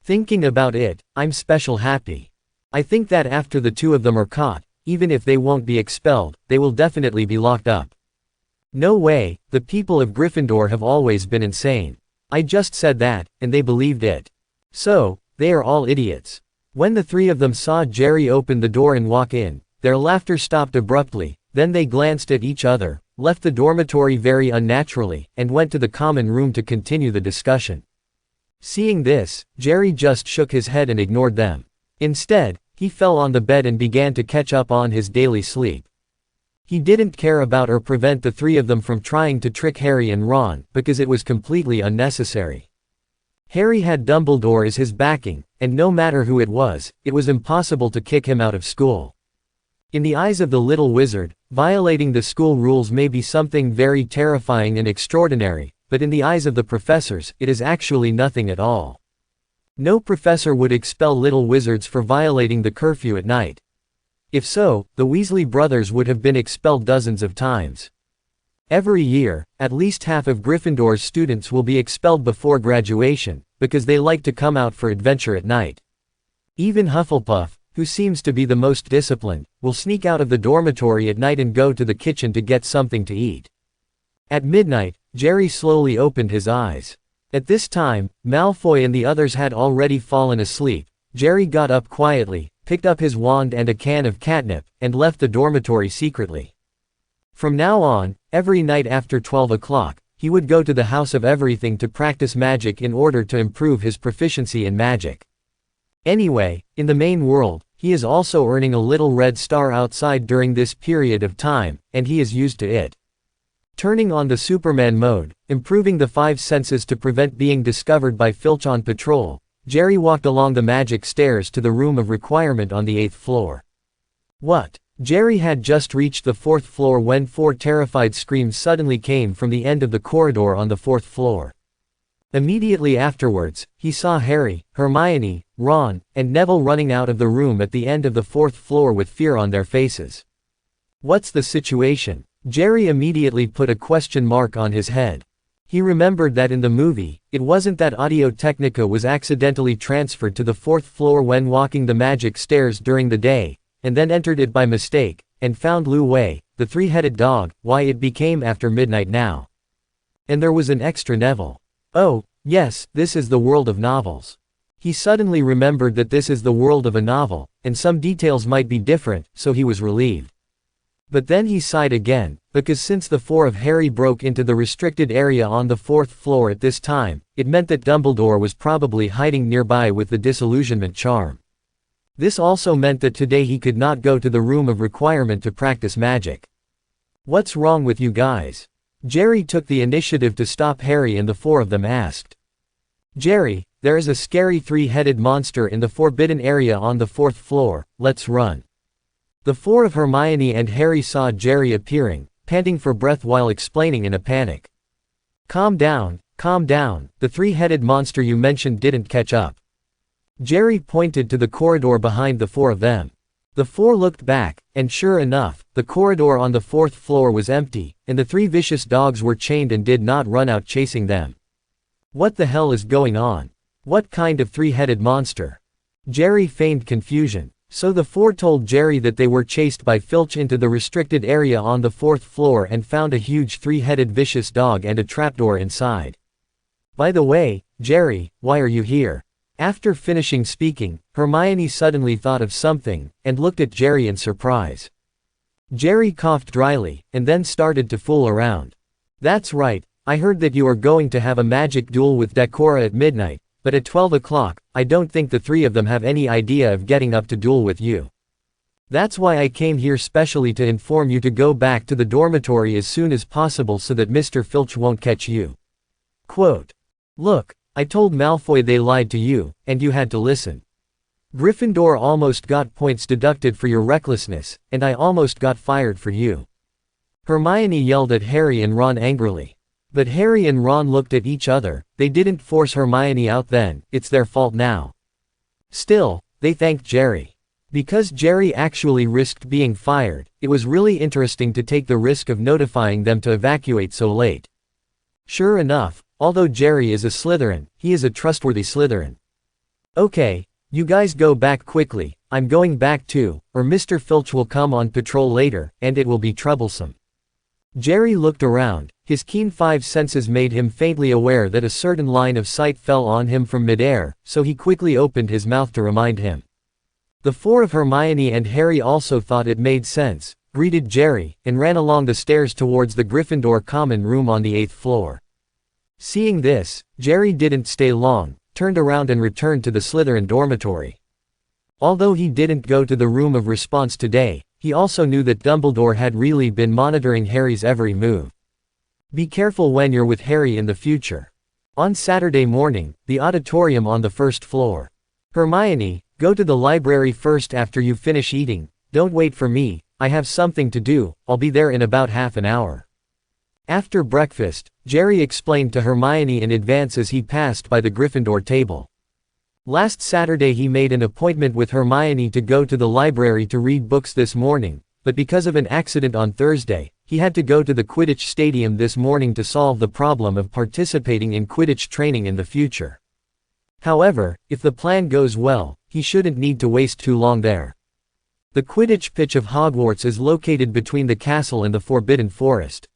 Thinking about it, I'm special happy. I think that after the two of them are caught, even if they won't be expelled, they will definitely be locked up. No way, the people of Gryffindor have always been insane. I just said that, and they believed it. So, they are all idiots. When the three of them saw Jerry open the door and walk in, their laughter stopped abruptly, then they glanced at each other, left the dormitory very unnaturally, and went to the common room to continue the discussion. Seeing this, Jerry just shook his head and ignored them. Instead, he fell on the bed and began to catch up on his daily sleep. He didn't care about or prevent the three of them from trying to trick Harry and Ron, because it was completely unnecessary. Harry had Dumbledore as his backing, and no matter who it was impossible to kick him out of school. In the eyes of the little wizard, violating the school rules may be something very terrifying and extraordinary, but in the eyes of the professors, it is actually nothing at all. No professor would expel little wizards for violating the curfew at night. If so, the Weasley brothers would have been expelled dozens of times. Every year, at least half of Gryffindor's students will be expelled before graduation, because they like to come out for adventure at night. Even Hufflepuff, who seems to be the most disciplined, will sneak out of the dormitory at night and go to the kitchen to get something to eat. At midnight, Jerry slowly opened his eyes. At this time, Malfoy and the others had already fallen asleep. Jerry got up quietly, picked up his wand and a can of catnip, and left the dormitory secretly. From now on, every night after 12 o'clock, he would go to the House of Everything to practice magic in order to improve his proficiency in magic. Anyway, in the main world, he is also earning a little red star outside during this period of time, and he is used to it. Turning on the Superman mode, improving the 5 senses to prevent being discovered by Filch on patrol, Jerry walked along the magic stairs to the room of requirement on the 8th floor. What? Jerry had just reached the 4th floor when 4 terrified screams suddenly came from the end of the corridor on the 4th floor. Immediately afterwards, he saw Harry, Hermione, Ron, and Neville running out of the room at the end of the 4th floor with fear on their faces. What's the situation? Jerry immediately put a question mark on his head. He remembered that in the movie, it wasn't that Audio-Technica was accidentally transferred to the 4th floor when walking the magic stairs during the day, and then entered it by mistake, and found Lu Wei, the three-headed dog, why it became after midnight now. And there was an extra Neville. Oh, yes, this is the world of novels. He suddenly remembered that this is the world of a novel, and some details might be different, so he was relieved. But then he sighed again, because since the 4 of Harry broke into the restricted area on the 4th floor at this time, it meant that Dumbledore was probably hiding nearby with the disillusionment charm. This also meant that today he could not go to the room of requirement to practice magic. What's wrong with you guys? Jerry took the initiative to stop Harry and the 4 of them asked. Jerry, there is a scary 3-headed monster in the forbidden area on the 4th floor, let's run. The 4 of Hermione and Harry saw Jerry appearing, panting for breath while explaining in a panic. Calm down, the 3-headed monster you mentioned didn't catch up. Jerry pointed to the corridor behind the 4 of them. The 4 looked back, and sure enough, the corridor on the 4th floor was empty, and the 3 vicious dogs were chained and did not run out chasing them. What the hell is going on? What kind of 3-headed monster? Jerry feigned confusion. So the 4 told Jerry that they were chased by Filch into the restricted area on the 4th floor and found a huge 3-headed vicious dog and a trapdoor inside. By the way, Jerry, why are you here? After finishing speaking, Hermione suddenly thought of something, and looked at Jerry in surprise. Jerry coughed dryly, and then started to fool around. "That's right, I heard that you are going to have a magic duel with Decora at midnight, but at 12 o'clock, I don't think the three of them have any idea of getting up to duel with you. That's why I came here specially to inform you to go back to the dormitory as soon as possible so that Mr. Filch won't catch you." Quote. "Look, I told Malfoy they lied to you, and you had to listen. Gryffindor almost got points deducted for your recklessness, and I almost got fired for you." Hermione yelled at Harry and Ron angrily. But Harry and Ron looked at each other. They didn't force Hermione out then, it's their fault now. Still, they thanked Jerry. Because Jerry actually risked being fired, it was really interesting to take the risk of notifying them to evacuate so late. Sure enough, although Jerry is a Slytherin, he is a trustworthy Slytherin. "Okay, you guys go back quickly, I'm going back too, or Mr. Filch will come on patrol later, and it will be troublesome." Jerry looked around. His keen five senses made him faintly aware that a certain line of sight fell on him from midair, so he quickly opened his mouth to remind him. The four of Hermione and Harry also thought it made sense, greeted Jerry, and ran along the stairs towards the Gryffindor common room on the 8th floor. Seeing this, Jerry didn't stay long, turned around and returned to the Slytherin dormitory. Although he didn't go to the room of response today, he also knew that Dumbledore had really been monitoring Harry's every move. Be careful when you're with Harry in the future. On Saturday morning, the auditorium on the 1st floor. "Hermione, go to the library first after you finish eating, don't wait for me, I have something to do, I'll be there in about half an hour." After breakfast, Jerry explained to Hermione in advance as he passed by the Gryffindor table. Last Saturday he made an appointment with Hermione to go to the library to read books this morning, but because of an accident on Thursday, he had to go to the Quidditch stadium this morning to solve the problem of participating in Quidditch training in the future. However, if the plan goes well, he shouldn't need to waste too long there. The Quidditch pitch of Hogwarts is located between the castle and the Forbidden Forest.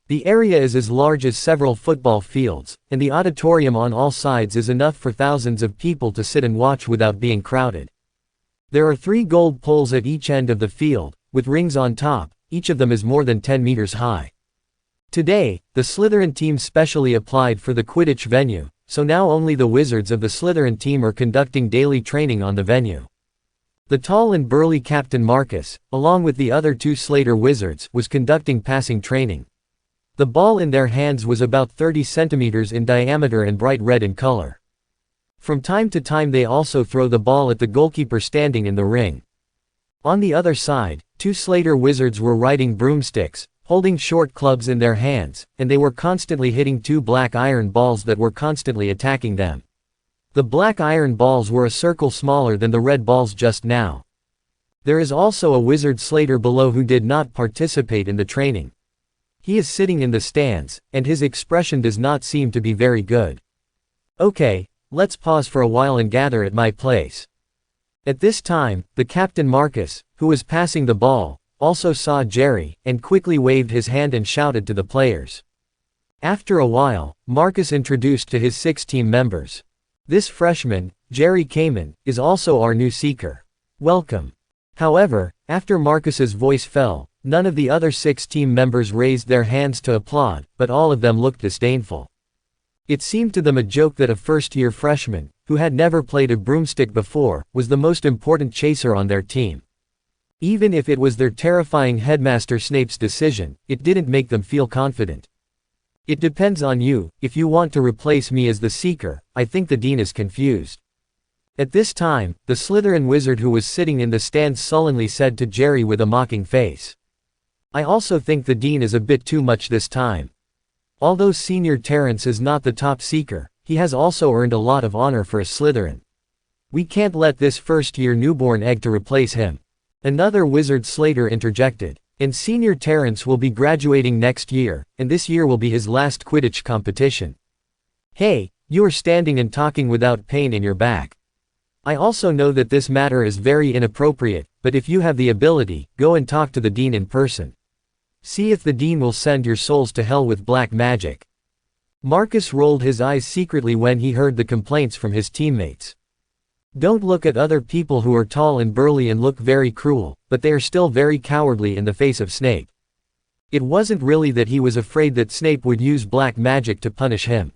The area is as large as several football fields, and the auditorium on all sides is enough for thousands of people to sit and watch without being crowded. There are 3 gold poles at each end of the field, with rings on top, each of them is more than 10 meters high. Today, the Slytherin team specially applied for the Quidditch venue, so now only the wizards of the Slytherin team are conducting daily training on the venue. The tall and burly Captain Marcus, along with the other 2 Slater wizards, was conducting passing training. The ball in their hands was about 30 centimeters in diameter and bright red in color. From time to time they also throw the ball at the goalkeeper standing in the ring. On the other side, 2 Slater wizards were riding broomsticks, holding short clubs in their hands, and they were constantly hitting 2 black iron balls that were constantly attacking them. The black iron balls were a circle smaller than the red balls just now. There is also a wizard Slater below who did not participate in the training. He is sitting in the stands, and his expression does not seem to be very good. "Okay, let's pause for a while and gather at my place." At this time, the Captain Marcus, who was passing the ball, also saw Jerry, and quickly waved his hand and shouted to the players. After a while, Marcus introduced to his 6 team members. "This freshman, Jerry Kamen, is also our new seeker. Welcome." However, after Marcus's voice fell, none of the other 6 team members raised their hands to applaud, but all of them looked disdainful. It seemed to them a joke that a first-year freshman, who had never played a broomstick before, was the most important chaser on their team. Even if it was their terrifying headmaster Snape's decision, it didn't make them feel confident. "It depends on you, if you want to replace me as the seeker, I think the dean is confused." At this time, the Slytherin wizard who was sitting in the stands sullenly said to Jerry with a mocking face, "I also think the dean is a bit too much this time. Although Senior Terrence is not the top seeker, he has also earned a lot of honor for a Slytherin. We can't let this first-year newborn egg to replace him." Another wizard Slater interjected, "And Senior Terrence will be graduating next year, and this year will be his last Quidditch competition. Hey, you are standing and talking without pain in your back. I also know that this matter is very inappropriate, but if you have the ability, go and talk to the dean in person. See if the dean will send your souls to hell with black magic." Marcus rolled his eyes secretly when he heard the complaints from his teammates. Don't look at other people who are tall and burly and look very cruel, but they are still very cowardly in the face of Snape. It wasn't really that he was afraid that Snape would use black magic to punish him.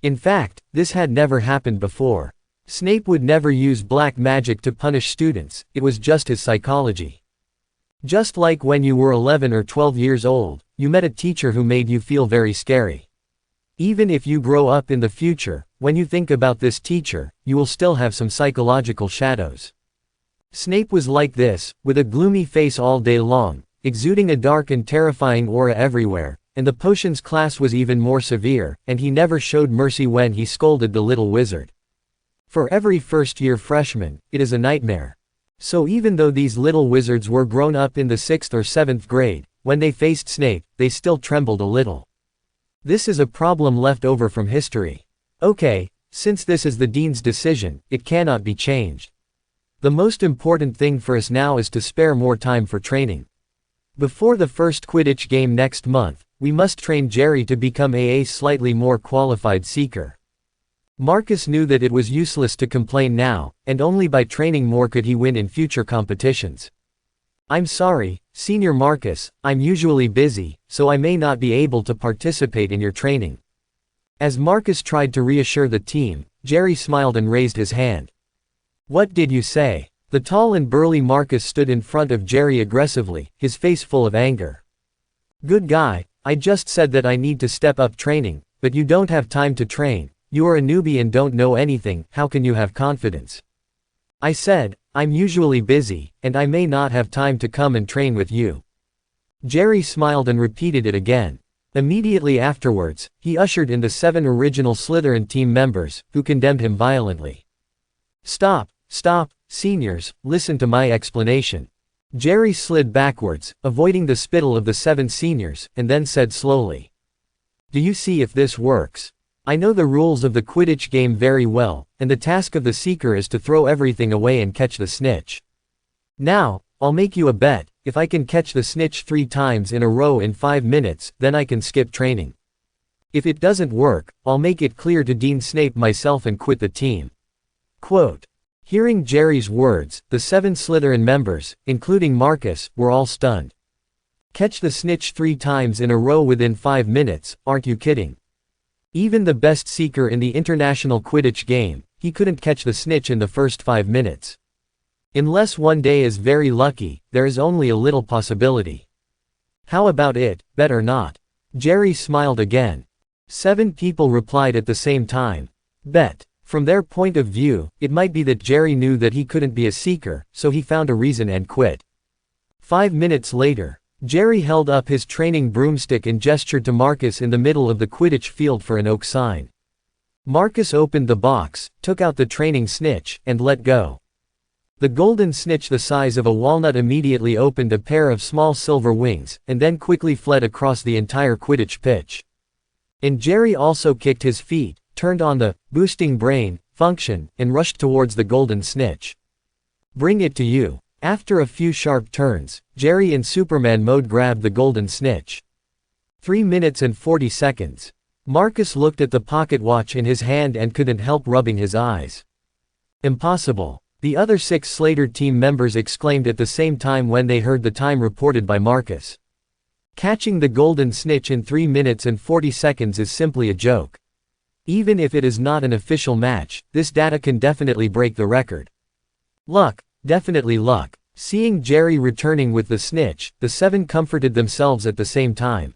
In fact, this had never happened before. Snape would never use black magic to punish students, it was just his psychology. Just like when you were 11 or 12 years old, you met a teacher who made you feel very scary. Even if you grow up in the future, when you think about this teacher, you will still have some psychological shadows. Snape was like this, with a gloomy face all day long, exuding a dark and terrifying aura everywhere, and the potions class was even more severe, and he never showed mercy when he scolded the little wizard. For every first-year freshman, it is a nightmare. So even though these little wizards were grown up in the 6th or 7th grade, when they faced Snape, they still trembled a little. This is a problem left over from history. Okay, since this is the dean's decision, it cannot be changed. The most important thing for us now is to spare more time for training. Before the first Quidditch game next month, we must train Jerry to become a slightly more qualified seeker. Marcus knew that it was useless to complain now, and only by training more could he win in future competitions. I'm sorry, Senior Marcus, I'm usually busy, so I may not be able to participate in your training. As Marcus tried to reassure the team, Jerry smiled and raised his hand. What did you say? The tall and burly Marcus stood in front of Jerry aggressively, his face full of anger. Good guy, I just said that I need to step up training, but you don't have time to train, you are a newbie and don't know anything, how can you have confidence? I said, I'm usually busy, and I may not have time to come and train with you. Jerry smiled and repeated it again. Immediately afterwards, he ushered in the 7 original Slytherin team members, who condemned him violently. Stop, seniors, listen to my explanation. Jerry slid backwards, avoiding the spittle of the 7 seniors, and then said slowly. Do you see if this works? I know the rules of the Quidditch game very well, and the task of the Seeker is to throw everything away and catch the snitch. Now, I'll make you a bet, if I can catch the snitch 3 times in a row in 5 minutes, then I can skip training. If it doesn't work, I'll make it clear to Dean Snape myself and quit the team. Quote. Hearing Jerry's words, the 7 Slytherin members, including Marcus, were all stunned. Catch the snitch 3 times in a row within 5 minutes, aren't you kidding? Even the best seeker in the international Quidditch game, he couldn't catch the snitch in the first 5 minutes. Unless one day is very lucky, there is only a little possibility. How about it, bet or not? Jerry smiled again. 7 people replied at the same time. Bet. From their point of view, it might be that Jerry knew that he couldn't be a seeker, so he found a reason and quit. 5 minutes later, Jerry held up his training broomstick and gestured to Marcus in the middle of the Quidditch field for an oak sign. Marcus opened the box, took out the training snitch, and let go. The golden snitch the size of a walnut immediately opened a pair of small silver wings, and then quickly fled across the entire Quidditch pitch. And Jerry also kicked his feet, turned on the boosting brain function, and rushed towards the golden snitch. Bring it to you. After a few sharp turns, Jerry in Superman mode grabbed the golden snitch. 3 minutes and 40 seconds. Marcus looked at the pocket watch in his hand and couldn't help rubbing his eyes. Impossible. The other 6 Slater team members exclaimed at the same time when they heard the time reported by Marcus. Catching the golden snitch in 3 minutes and 40 seconds is simply a joke. Even if it is not an official match, this data can definitely break the record. Luck. Definitely luck. Seeing Jerry returning with the snitch, the 7 comforted themselves at the same time.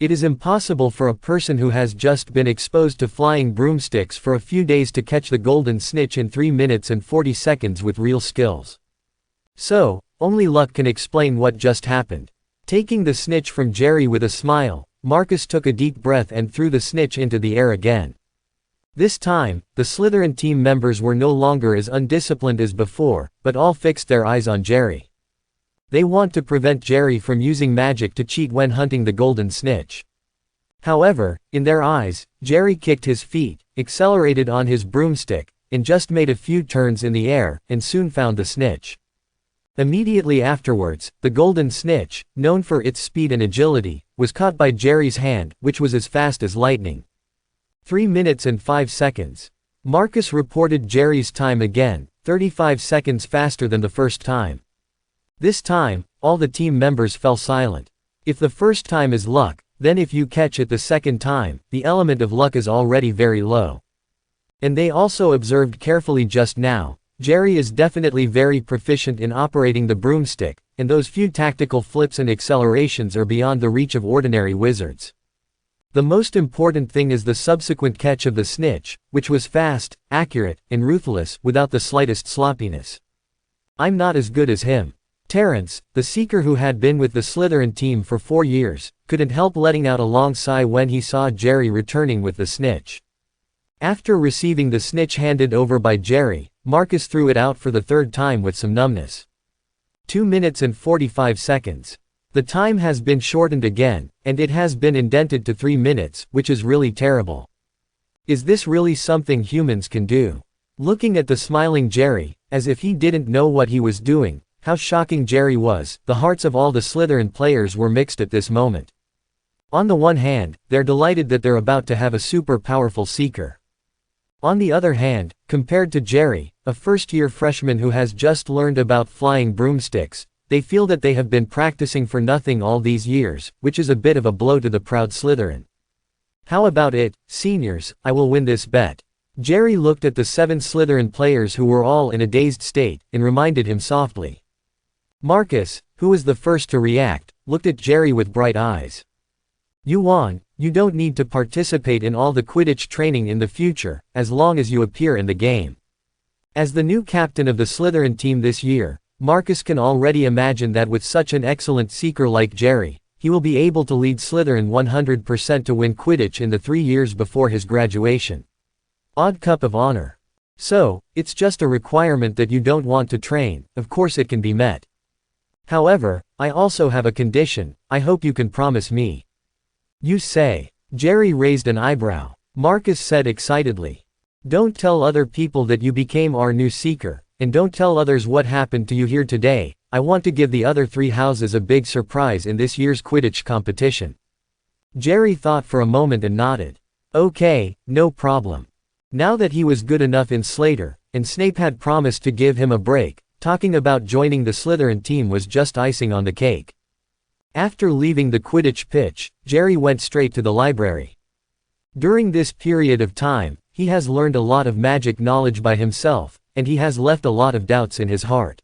It is impossible for a person who has just been exposed to flying broomsticks for a few days to catch the golden snitch in 3 minutes and 40 seconds with real skills. So, only luck can explain what just happened. Taking the snitch from Jerry with a smile, Marcus took a deep breath and threw the snitch into the air again. This time, the Slytherin team members were no longer as undisciplined as before, but all fixed their eyes on Jerry. They want to prevent Jerry from using magic to cheat when hunting the golden snitch. However, in their eyes, Jerry kicked his feet, accelerated on his broomstick, and just made a few turns in the air, and soon found the snitch. Immediately afterwards, the golden snitch, known for its speed and agility, was caught by Jerry's hand, which was as fast as lightning. 3 minutes and 5 seconds. Marcus reported Jerry's time again, 35 seconds faster than the first time. This time, all the team members fell silent. If the first time is luck, then if you catch it the second time, the element of luck is already very low. And they also observed carefully just now, Jerry is definitely very proficient in operating the broomstick, and those few tactical flips and accelerations are beyond the reach of ordinary wizards. The most important thing is the subsequent catch of the snitch, which was fast, accurate, and ruthless, without the slightest sloppiness. I'm not as good as him. Terrence, the seeker who had been with the Slytherin team for 4 years, couldn't help letting out a long sigh when he saw Jerry returning with the snitch. After receiving the snitch handed over by Jerry, Marcus threw it out for the third time with some numbness. 2 minutes and 45 seconds. The time has been shortened again, and it has been indented to 3 minutes, which is really terrible. Is this really something humans can do? Looking at the smiling Jerry, as if he didn't know what he was doing, how shocking Jerry was, the hearts of all the Slytherin players were mixed at this moment. On the one hand, they're delighted that they're about to have a super powerful seeker. On the other hand, compared to Jerry, a first-year freshman who has just learned about flying broomsticks, they feel that they have been practicing for nothing all these years, which is a bit of a blow to the proud Slytherin. How about it, seniors, I will win this bet. Jerry looked at the 7 Slytherin players who were all in a dazed state, and reminded him softly. Marcus, who was the first to react, looked at Jerry with bright eyes. You won. You don't need to participate in all the Quidditch training in the future, as long as you appear in the game. As the new captain of the Slytherin team this year, Marcus can already imagine that with such an excellent seeker like Jerry, he will be able to lead Slytherin 100% to win Quidditch in the 3 years before his graduation. Odd cup of honor. So, it's just a requirement that you don't want to train, of course it can be met. However, I also have a condition, I hope you can promise me. You say. Jerry raised an eyebrow. Marcus said excitedly. Don't tell other people that you became our new seeker, and don't tell others what happened to you here today. I want to give the other 3 houses a big surprise in this year's Quidditch competition. Jerry thought for a moment and nodded. Okay, no problem. Now that he was good enough in Slater, and Snape had promised to give him a break, talking about joining the Slytherin team was just icing on the cake. After leaving the Quidditch pitch, Jerry went straight to the library. During this period of time, he has learned a lot of magic knowledge by himself, and he has left a lot of doubts in his heart.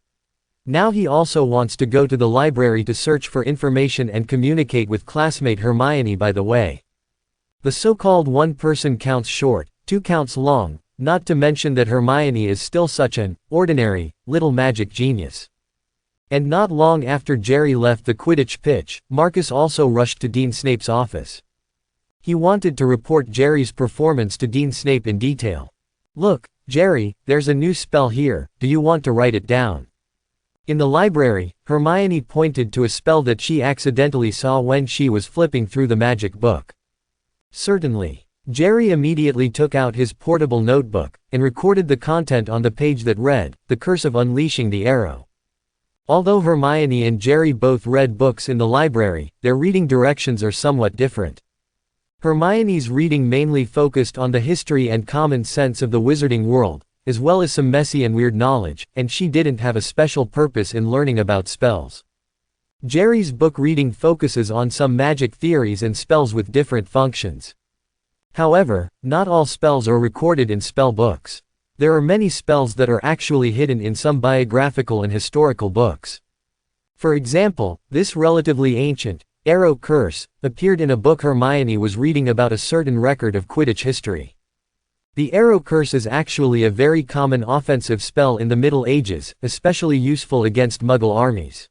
Now he also wants to go to the library to search for information and communicate with classmate Hermione by the way. The so-called 1 person counts short, 2 counts long, not to mention that Hermione is still such an ordinary, little magic genius. And not long after Jerry left the Quidditch pitch, Marcus also rushed to Dean Snape's office. He wanted to report Jerry's performance to Dean Snape in detail. Look, Jerry, there's a new spell here, do you want to write it down? In the library, Hermione pointed to a spell that she accidentally saw when she was flipping through the magic book. Certainly. Jerry immediately took out his portable notebook, and recorded the content on the page that read, The Curse of Unleashing the Arrow. Although Hermione and Jerry both read books in the library, their reading directions are somewhat different. Hermione's reading mainly focused on the history and common sense of the wizarding world, as well as some messy and weird knowledge, and she didn't have a special purpose in learning about spells. Jerry's book reading focuses on some magic theories and spells with different functions. However, not all spells are recorded in spell books. There are many spells that are actually hidden in some biographical and historical books. For example, this relatively ancient, Arrow Curse, appeared in a book Hermione was reading about a certain record of Quidditch history. The Arrow Curse is actually a very common offensive spell in the Middle Ages, especially useful against Muggle armies.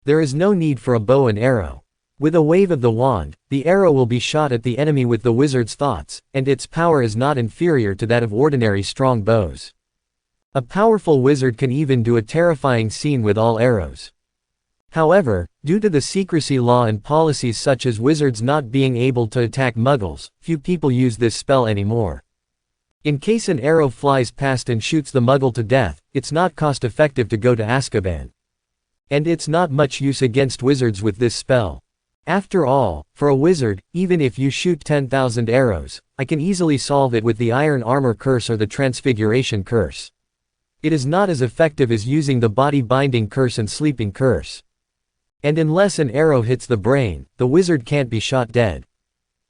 There is no need for a bow and arrow. With a wave of the wand, the arrow will be shot at the enemy with the wizard's thoughts, and its power is not inferior to that of ordinary strong bows. A powerful wizard can even do a terrifying scene with all arrows. However, due to the secrecy law and policies such as wizards not being able to attack muggles, few people use this spell anymore. In case an arrow flies past and shoots the muggle to death, it's not cost-effective to go to Azkaban. And it's not much use against wizards with this spell. After all, for a wizard, even if you shoot 10,000 arrows, I can easily solve it with the iron armor curse or the transfiguration curse. It is not as effective as using the body binding curse and sleeping curse. And unless an arrow hits the brain, the wizard can't be shot dead.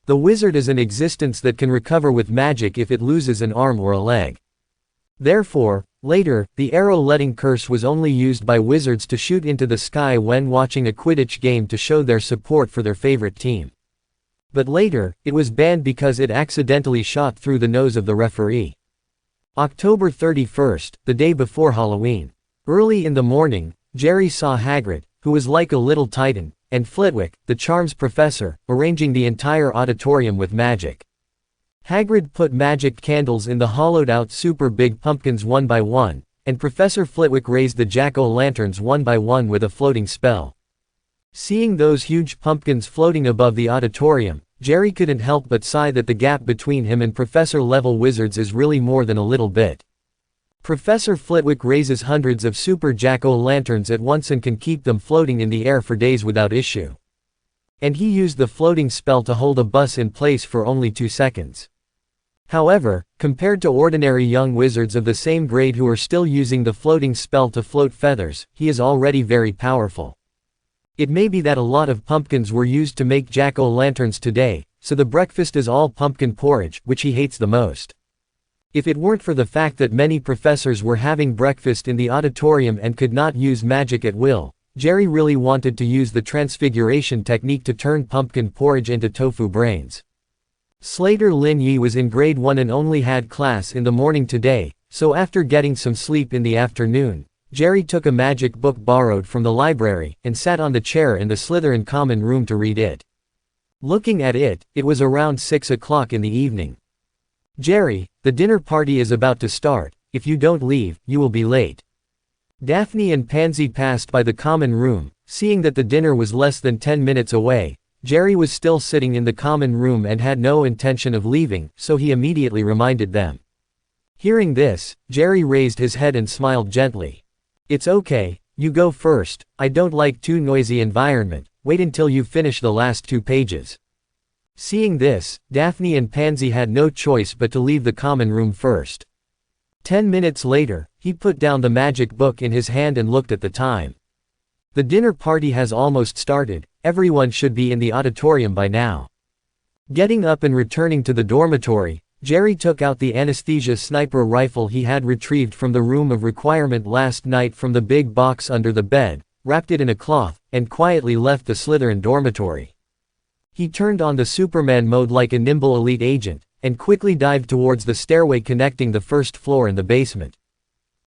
The wizard is an existence that can recover with magic if it loses an arm or a leg. Therefore, later, the arrow-letting curse was only used by wizards to shoot into the sky when watching a Quidditch game to show their support for their favorite team. But later, it was banned because it accidentally shot through the nose of the referee. October 31st, the day before Halloween. Early in the morning, Jerry saw Hagrid, who was like a little titan, and Flitwick, the charms professor, arranging the entire auditorium with magic. Hagrid put magic candles in the hollowed-out super big pumpkins one by one, and Professor Flitwick raised the jack-o'-lanterns one by one with a floating spell. Seeing those huge pumpkins floating above the auditorium, Jerry couldn't help but sigh that the gap between him and professor-level wizards is really more than a little bit. Professor Flitwick raises hundreds of super jack-o'-lanterns at once and can keep them floating in the air for days without issue. And he used the floating spell to hold a bus in place for only 2 seconds. However, compared to ordinary young wizards of the same grade who are still using the floating spell to float feathers, he is already very powerful. It may be that a lot of pumpkins were used to make jack-o'-lanterns today, so the breakfast is all pumpkin porridge, which he hates the most. If it weren't for the fact that many professors were having breakfast in the auditorium and could not use magic at will, Jerry really wanted to use the transfiguration technique to turn pumpkin porridge into tofu brains. Slater Lin Yi was in grade 1 and only had class in the morning today, so after getting some sleep in the afternoon, Jerry took a magic book borrowed from the library, and sat on the chair in the Slytherin common room to read it. Looking at it, it was around 6 o'clock in the evening. "Jerry, the dinner party is about to start. If you don't leave, you will be late." Daphne and Pansy passed by the common room. Seeing that the dinner was less than 10 minutes away, Jerry was still sitting in the common room and had no intention of leaving, so he immediately reminded them. Hearing this, Jerry raised his head and smiled gently. "It's okay, you go first. I don't like too noisy environment. Wait until you finish the last 2 pages." Seeing this, Daphne and Pansy had no choice but to leave the common room first. 10 minutes later, he put down the magic book in his hand and looked at the time. The dinner party has almost started. Everyone should be in the auditorium by now. Getting up and returning to the dormitory, Jerry took out the anesthesia sniper rifle he had retrieved from the room of requirement last night from the big box under the bed, wrapped it in a cloth, and quietly left the Slytherin dormitory. He turned on the Superman mode like a nimble elite agent, and quickly dived towards the stairway connecting the first floor and the basement.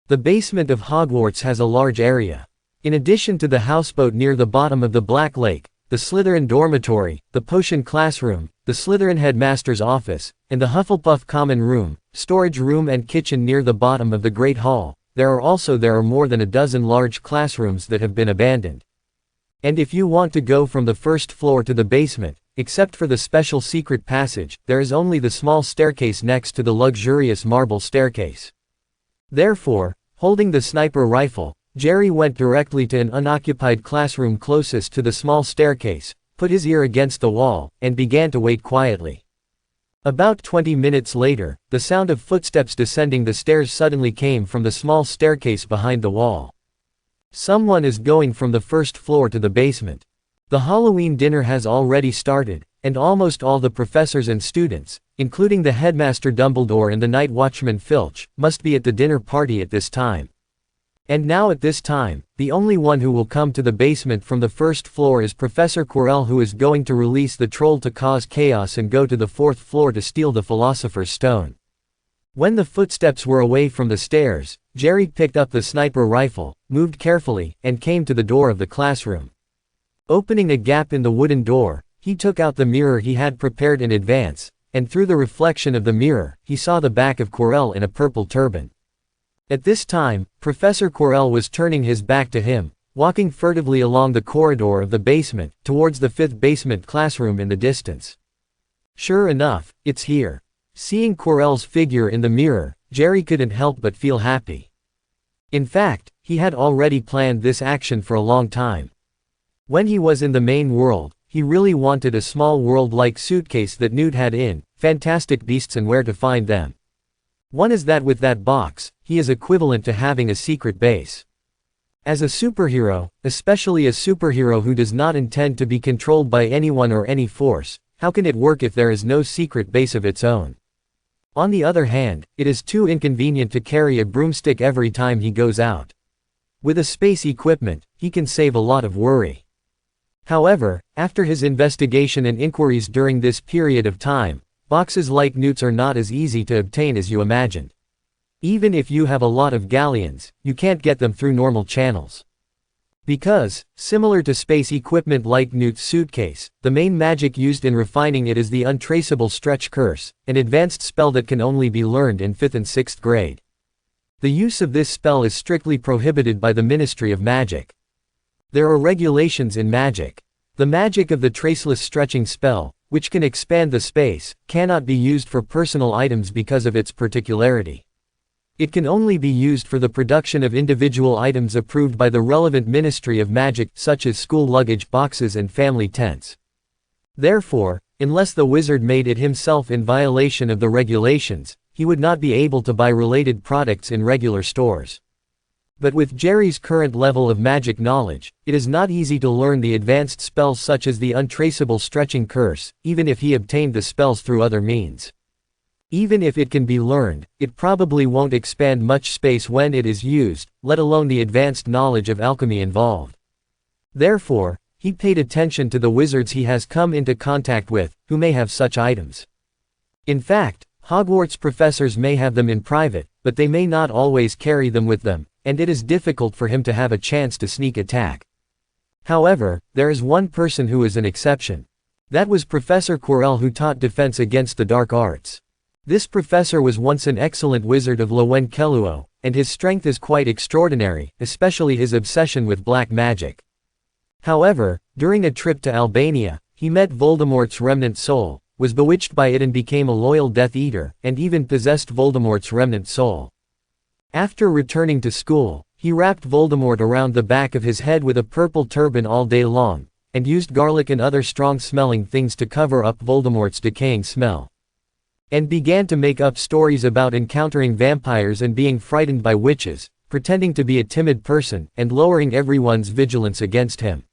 The basement of Hogwarts has a large area. In addition to the houseboat near the bottom of the Black Lake, the Slytherin dormitory, the potion classroom, the Slytherin headmaster's office, and the Hufflepuff common room, storage room and kitchen near the bottom of the Great Hall, there are more than a dozen large classrooms that have been abandoned. And if you want to go from the first floor to the basement, except for the special secret passage, there is only the small staircase next to the luxurious marble staircase. Therefore, holding the sniper rifle, Jerry went directly to an unoccupied classroom closest to the small staircase, put his ear against the wall, and began to wait quietly. About 20 minutes later, the sound of footsteps descending the stairs suddenly came from the small staircase behind the wall. Someone is going from the first floor to the basement. The Halloween dinner has already started, and almost all the professors and students, including the headmaster Dumbledore and the night watchman Filch, must be at the dinner party at this time. And now at this time, the only one who will come to the basement from the first floor is Professor Quirrell, who is going to release the troll to cause chaos and go to the 4th floor to steal the Philosopher's Stone. When the footsteps were away from the stairs, Jerry picked up the sniper rifle, moved carefully, and came to the door of the classroom. Opening a gap in the wooden door, he took out the mirror he had prepared in advance, and through the reflection of the mirror, he saw the back of Quirrell in a purple turban. At this time, Professor Quirrell was turning his back to him, walking furtively along the corridor of the basement, towards the 5th basement classroom in the distance. Sure enough, it's here. Seeing Quirrell's figure in the mirror, Jerry couldn't help but feel happy. In fact, he had already planned this action for a long time. When he was in the main world, he really wanted a small world-like suitcase that knew had in, fantastic beasts and where to find them. One is that with that box, he is equivalent to having a secret base. As a superhero, especially a superhero who does not intend to be controlled by anyone or any force, how can it work if there is no secret base of its own? On the other hand, it is too inconvenient to carry a broomstick every time he goes out. With a space equipment, he can save a lot of worry. However, after his investigation and inquiries during this period of time, boxes like newts are not as easy to obtain as you imagined. Even if you have a lot of galleons, you can't get them through normal channels. Because, similar to space equipment like Newt's suitcase, the main magic used in refining it is the untraceable stretch curse, an advanced spell that can only be learned in 5th and 6th grade. The use of this spell is strictly prohibited by the Ministry of Magic. There are regulations in magic. The magic of the traceless stretching spell, which can expand the space, cannot be used for personal items because of its particularity. It can only be used for the production of individual items approved by the relevant Ministry of Magic, such as school luggage boxes and family tents. Therefore, unless the wizard made it himself in violation of the regulations, he would not be able to buy related products in regular stores. But with Jerry's current level of magic knowledge, it is not easy to learn the advanced spells such as the untraceable stretching curse, even if he obtained the spells through other means. Even if it can be learned, it probably won't expand much space when it is used, let alone the advanced knowledge of alchemy involved. Therefore, he paid attention to the wizards he has come into contact with, who may have such items. In fact, Hogwarts professors may have them in private, but they may not always carry them with them, and it is difficult for him to have a chance to sneak attack. However, there is one person who is an exception. That was Professor Quirrell, who taught defense against the dark arts. This professor was once an excellent wizard of Lowen Keluo, and his strength is quite extraordinary, especially his obsession with black magic. However, during a trip to Albania, he met Voldemort's remnant soul, was bewitched by it and became a loyal Death Eater, and even possessed Voldemort's remnant soul. After returning to school, he wrapped Voldemort around the back of his head with a purple turban all day long, and used garlic and other strong-smelling things to cover up Voldemort's decaying smell. And began to make up stories about encountering vampires and being frightened by witches, pretending to be a timid person, and lowering everyone's vigilance against him.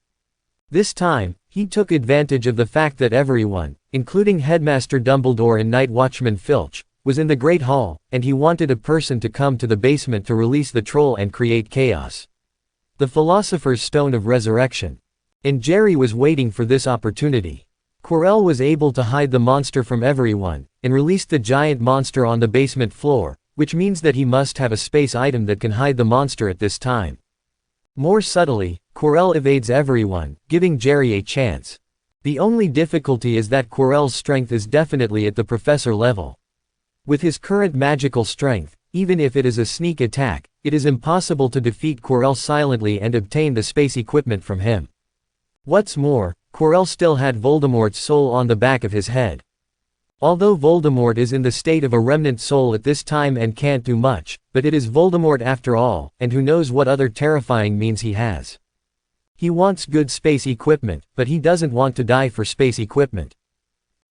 This time, he took advantage of the fact that everyone, including Headmaster Dumbledore and Night Watchman Filch, was in the Great Hall, and he wanted a person to come to the basement to release the troll and create chaos. The Philosopher's Stone of Resurrection. And Jerry was waiting for this opportunity. Quirrell was able to hide the monster from everyone, and released the giant monster on the basement floor, which means that he must have a space item that can hide the monster at this time. More subtly, Quirrell evades everyone, giving Jerry a chance. The only difficulty is that Quirrell's strength is definitely at the professor level. With his current magical strength, even if it is a sneak attack, it is impossible to defeat Quirrell silently and obtain the space equipment from him. What's more, Quirrell still had Voldemort's soul on the back of his head. Although Voldemort is in the state of a remnant soul at this time and can't do much, but it is Voldemort after all, and who knows what other terrifying means he has. He wants good space equipment, but he doesn't want to die for space equipment.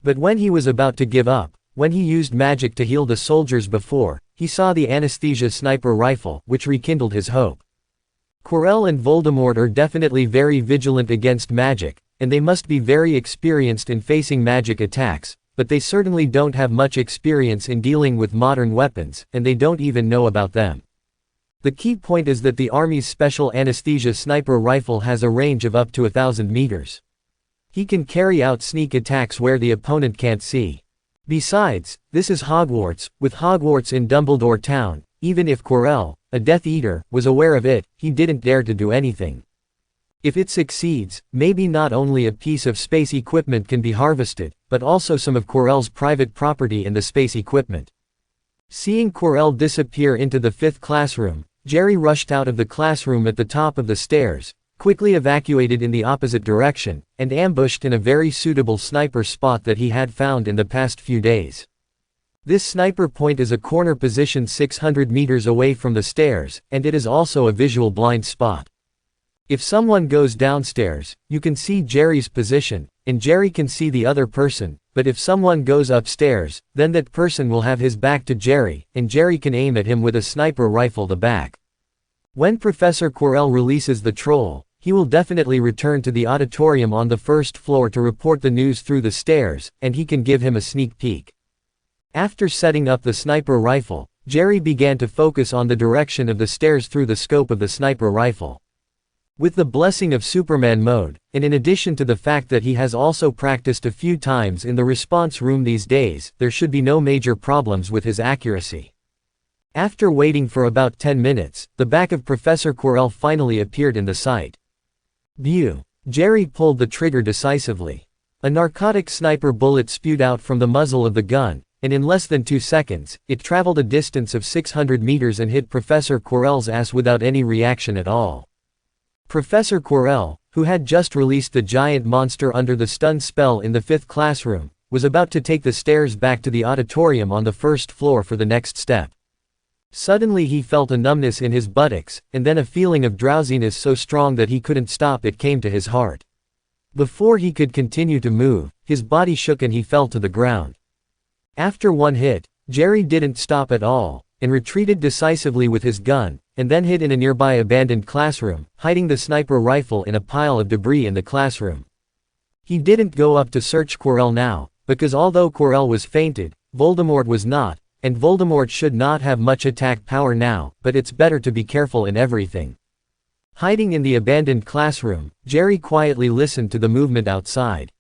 But when he was about to give up, when he used magic to heal the soldiers before, he saw the anesthesia sniper rifle, which rekindled his hope. Quirrell and Voldemort are definitely very vigilant against magic, and they must be very experienced in facing magic attacks, but they certainly don't have much experience in dealing with modern weapons, and they don't even know about them. The key point is that the Army's special anesthesia sniper rifle has a range of up to 1,000 meters. He can carry out sneak attacks where the opponent can't see. Besides, this is Hogwarts, with Hogwarts in Dumbledore Town. Even if Quirrell, a Death Eater, was aware of it, he didn't dare to do anything. If it succeeds, maybe not only a piece of space equipment can be harvested, but also some of Quirrell's private property and the space equipment. Seeing Quirrell disappear into the 5th classroom, Jerry rushed out of the classroom at the top of the stairs, quickly evacuated in the opposite direction, and ambushed in a very suitable sniper spot that he had found in the past few days. This sniper point is a corner position 600 meters away from the stairs, and it is also a visual blind spot. If someone goes downstairs, you can see Jerry's position, and Jerry can see the other person, but if someone goes upstairs, then that person will have his back to Jerry, and Jerry can aim at him with a sniper rifle the back. When Professor Quirrell releases the troll, he will definitely return to the auditorium on the first floor to report the news through the stairs, and he can give him a sneak peek. After setting up the sniper rifle, Jerry began to focus on the direction of the stairs through the scope of the sniper rifle. With the blessing of Superman mode, and in addition to the fact that he has also practiced a few times in the response room these days, there should be no major problems with his accuracy. After waiting for about 10 minutes, the back of Professor Quirrell finally appeared in the sight. View. Jerry pulled the trigger decisively. A narcotic sniper bullet spewed out from the muzzle of the gun, and in less than 2 seconds, it traveled a distance of 600 meters and hit Professor Quirrell's ass without any reaction at all. Professor Quirrell, who had just released the giant monster under the stun spell in the 5th classroom, was about to take the stairs back to the auditorium on the first floor for the next step. Suddenly he felt a numbness in his buttocks, and then a feeling of drowsiness so strong that he couldn't stop. It came to his heart. Before he could continue to move, his body shook and he fell to the ground. After one hit, Jerry didn't stop at all, and retreated decisively with his gun, and then hid in a nearby abandoned classroom, hiding the sniper rifle in a pile of debris in the classroom. He didn't go up to search Quirrell now, because although Quirrell was fainted, Voldemort was not, and Voldemort should not have much attack power now, but it's better to be careful in everything. Hiding in the abandoned classroom, Jerry quietly listened to the movement outside.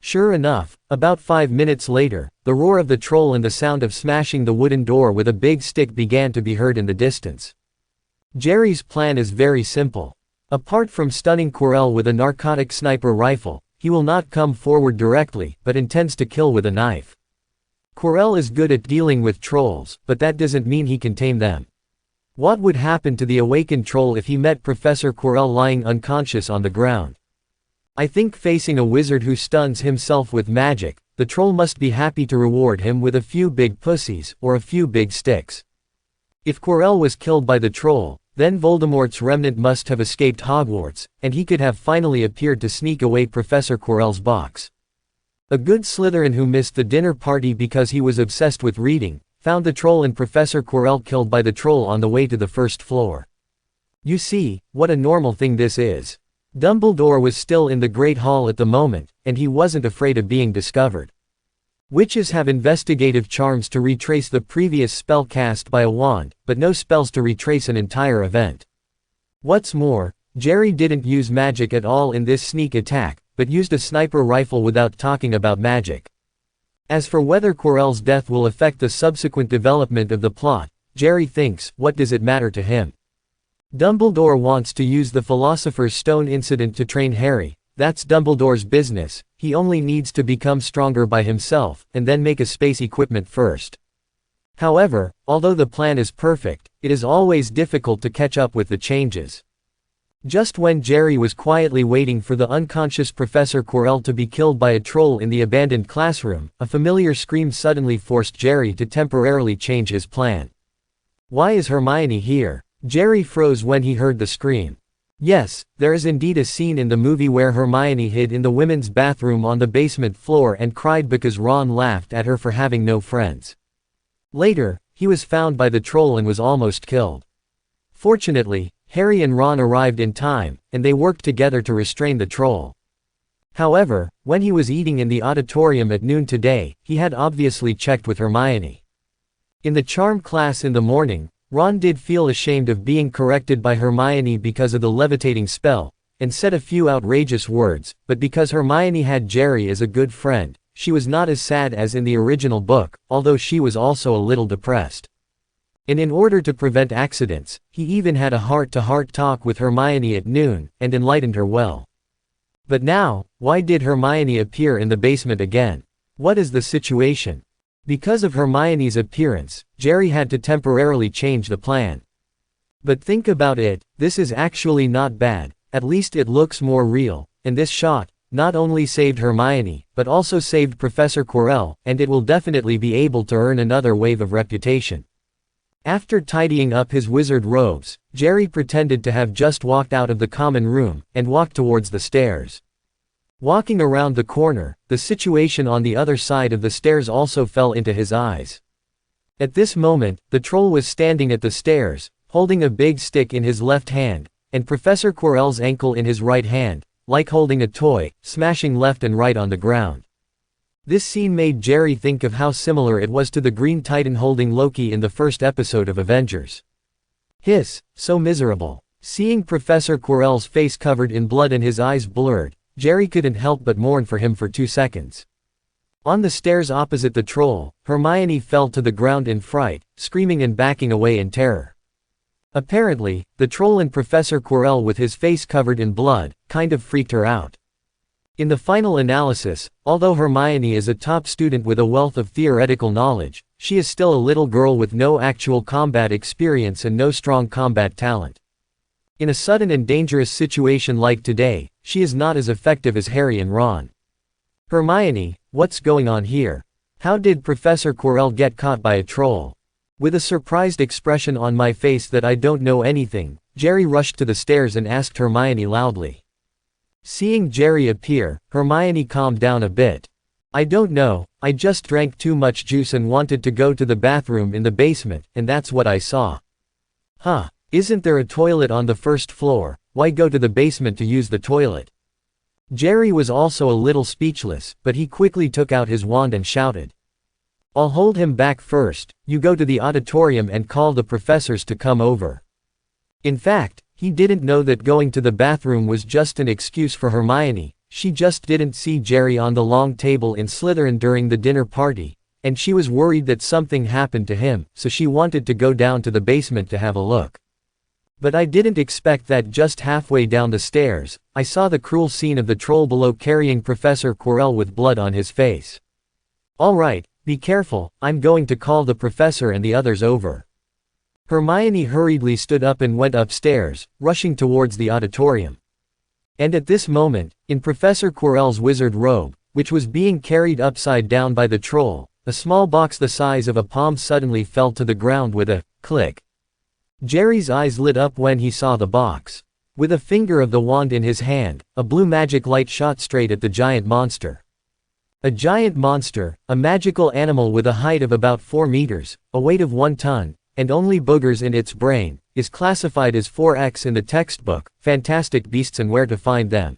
Sure enough, about 5 minutes later, the roar of the troll and the sound of smashing the wooden door with a big stick began to be heard in the distance. Jerry's plan is very simple. Apart from stunning Quirrell with a narcotic sniper rifle, he will not come forward directly, but intends to kill with a knife. Quirrell is good at dealing with trolls, but that doesn't mean he can tame them. What would happen to the awakened troll if he met Professor Quirrell lying unconscious on the ground? I think facing a wizard who stuns himself with magic, the troll must be happy to reward him with a few big pussies, or a few big sticks. If Quirrell was killed by the troll, then Voldemort's remnant must have escaped Hogwarts, and he could have finally appeared to sneak away Professor Quirrell's box. A good Slytherin who missed the dinner party because he was obsessed with reading, found the troll and Professor Quirrell killed by the troll on the way to the first floor. You see, what a normal thing this is. Dumbledore was still in the Great Hall at the moment, and he wasn't afraid of being discovered. Witches have investigative charms to retrace the previous spell cast by a wand, but no spells to retrace an entire event. What's more, Jerry didn't use magic at all in this sneak attack, but used a sniper rifle without talking about magic. As for whether Quirrell's death will affect the subsequent development of the plot, Jerry thinks, what does it matter to him? Dumbledore wants to use the Philosopher's Stone incident to train Harry. That's Dumbledore's business. He only needs to become stronger by himself, and then make a space equipment first. However, although the plan is perfect, it is always difficult to catch up with the changes. Just when Jerry was quietly waiting for the unconscious Professor Quirrell to be killed by a troll in the abandoned classroom, a familiar scream suddenly forced Jerry to temporarily change his plan. Why is Hermione here? Jerry froze when he heard the scream. Yes, there is indeed a scene in the movie where Hermione hid in the women's bathroom on the basement floor and cried because Ron laughed at her for having no friends. Later, he was found by the troll and was almost killed. Fortunately, Harry and Ron arrived in time, and they worked together to restrain the troll. However, when he was eating in the auditorium at noon today, he had obviously checked with Hermione. In the charm class in the morning, Ron did feel ashamed of being corrected by Hermione because of the levitating spell, and said a few outrageous words, but because Hermione had Jerry as a good friend, she was not as sad as in the original book, although she was also a little depressed. And in order to prevent accidents, he even had a heart-to-heart talk with Hermione at noon, and enlightened her well. But now, why did Hermione appear in the basement again? What is the situation? Because of Hermione's appearance, Jerry had to temporarily change the plan. But think about it, this is actually not bad, at least it looks more real, and this shot not only saved Hermione, but also saved Professor Quirrell, and it will definitely be able to earn another wave of reputation. After tidying up his wizard robes, Jerry pretended to have just walked out of the common room, and walked towards the stairs. Walking around the corner, the situation on the other side of the stairs also fell into his eyes. At this moment, the troll was standing at the stairs, holding a big stick in his left hand, and Professor Quirrell's ankle in his right hand, like holding a toy, smashing left and right on the ground. This scene made Jerry think of how similar it was to the Green Titan holding Loki in the first episode of Avengers. Hiss, so miserable. Seeing Professor Quirrell's face covered in blood and his eyes blurred, Jerry couldn't help but mourn for him for 2 seconds. On the stairs opposite the troll, Hermione fell to the ground in fright, screaming and backing away in terror. Apparently, the troll and Professor Quirrell with his face covered in blood, kind of freaked her out. In the final analysis, although Hermione is a top student with a wealth of theoretical knowledge, she is still a little girl with no actual combat experience and no strong combat talent. In a sudden and dangerous situation like today, she is not as effective as Harry and Ron. Hermione, what's going on here? How did Professor Quirrell get caught by a troll? With a surprised expression on my face that I don't know anything, Jerry rushed to the stairs and asked Hermione loudly. Seeing Jerry appear, Hermione calmed down a bit. I don't know, I just drank too much juice and wanted to go to the bathroom in the basement, and that's what I saw. Huh, isn't there a toilet on the first floor? Why go to the basement to use the toilet? Jerry was also a little speechless, but he quickly took out his wand and shouted. I'll hold him back first, you go to the auditorium and call the professors to come over. In fact, he didn't know that going to the bathroom was just an excuse for Hermione. She just didn't see Jerry on the long table in Slytherin during the dinner party, and she was worried that something happened to him, so she wanted to go down to the basement to have a look. But I didn't expect that just halfway down the stairs, I saw the cruel scene of the troll below carrying Professor Quirrell with blood on his face. All right, be careful, I'm going to call the professor and the others over. Hermione hurriedly stood up and went upstairs, rushing towards the auditorium. And at this moment, in Professor Quirrell's wizard robe, which was being carried upside down by the troll, a small box the size of a palm suddenly fell to the ground with a click. Jerry's eyes lit up when he saw the box. With a finger of the wand in his hand, a blue magic light shot straight at the giant monster. A giant monster, a magical animal with a height of about 4 meters, a weight of 1 ton, and only boogers in its brain, is classified as 4X in the textbook, Fantastic Beasts and Where to Find Them.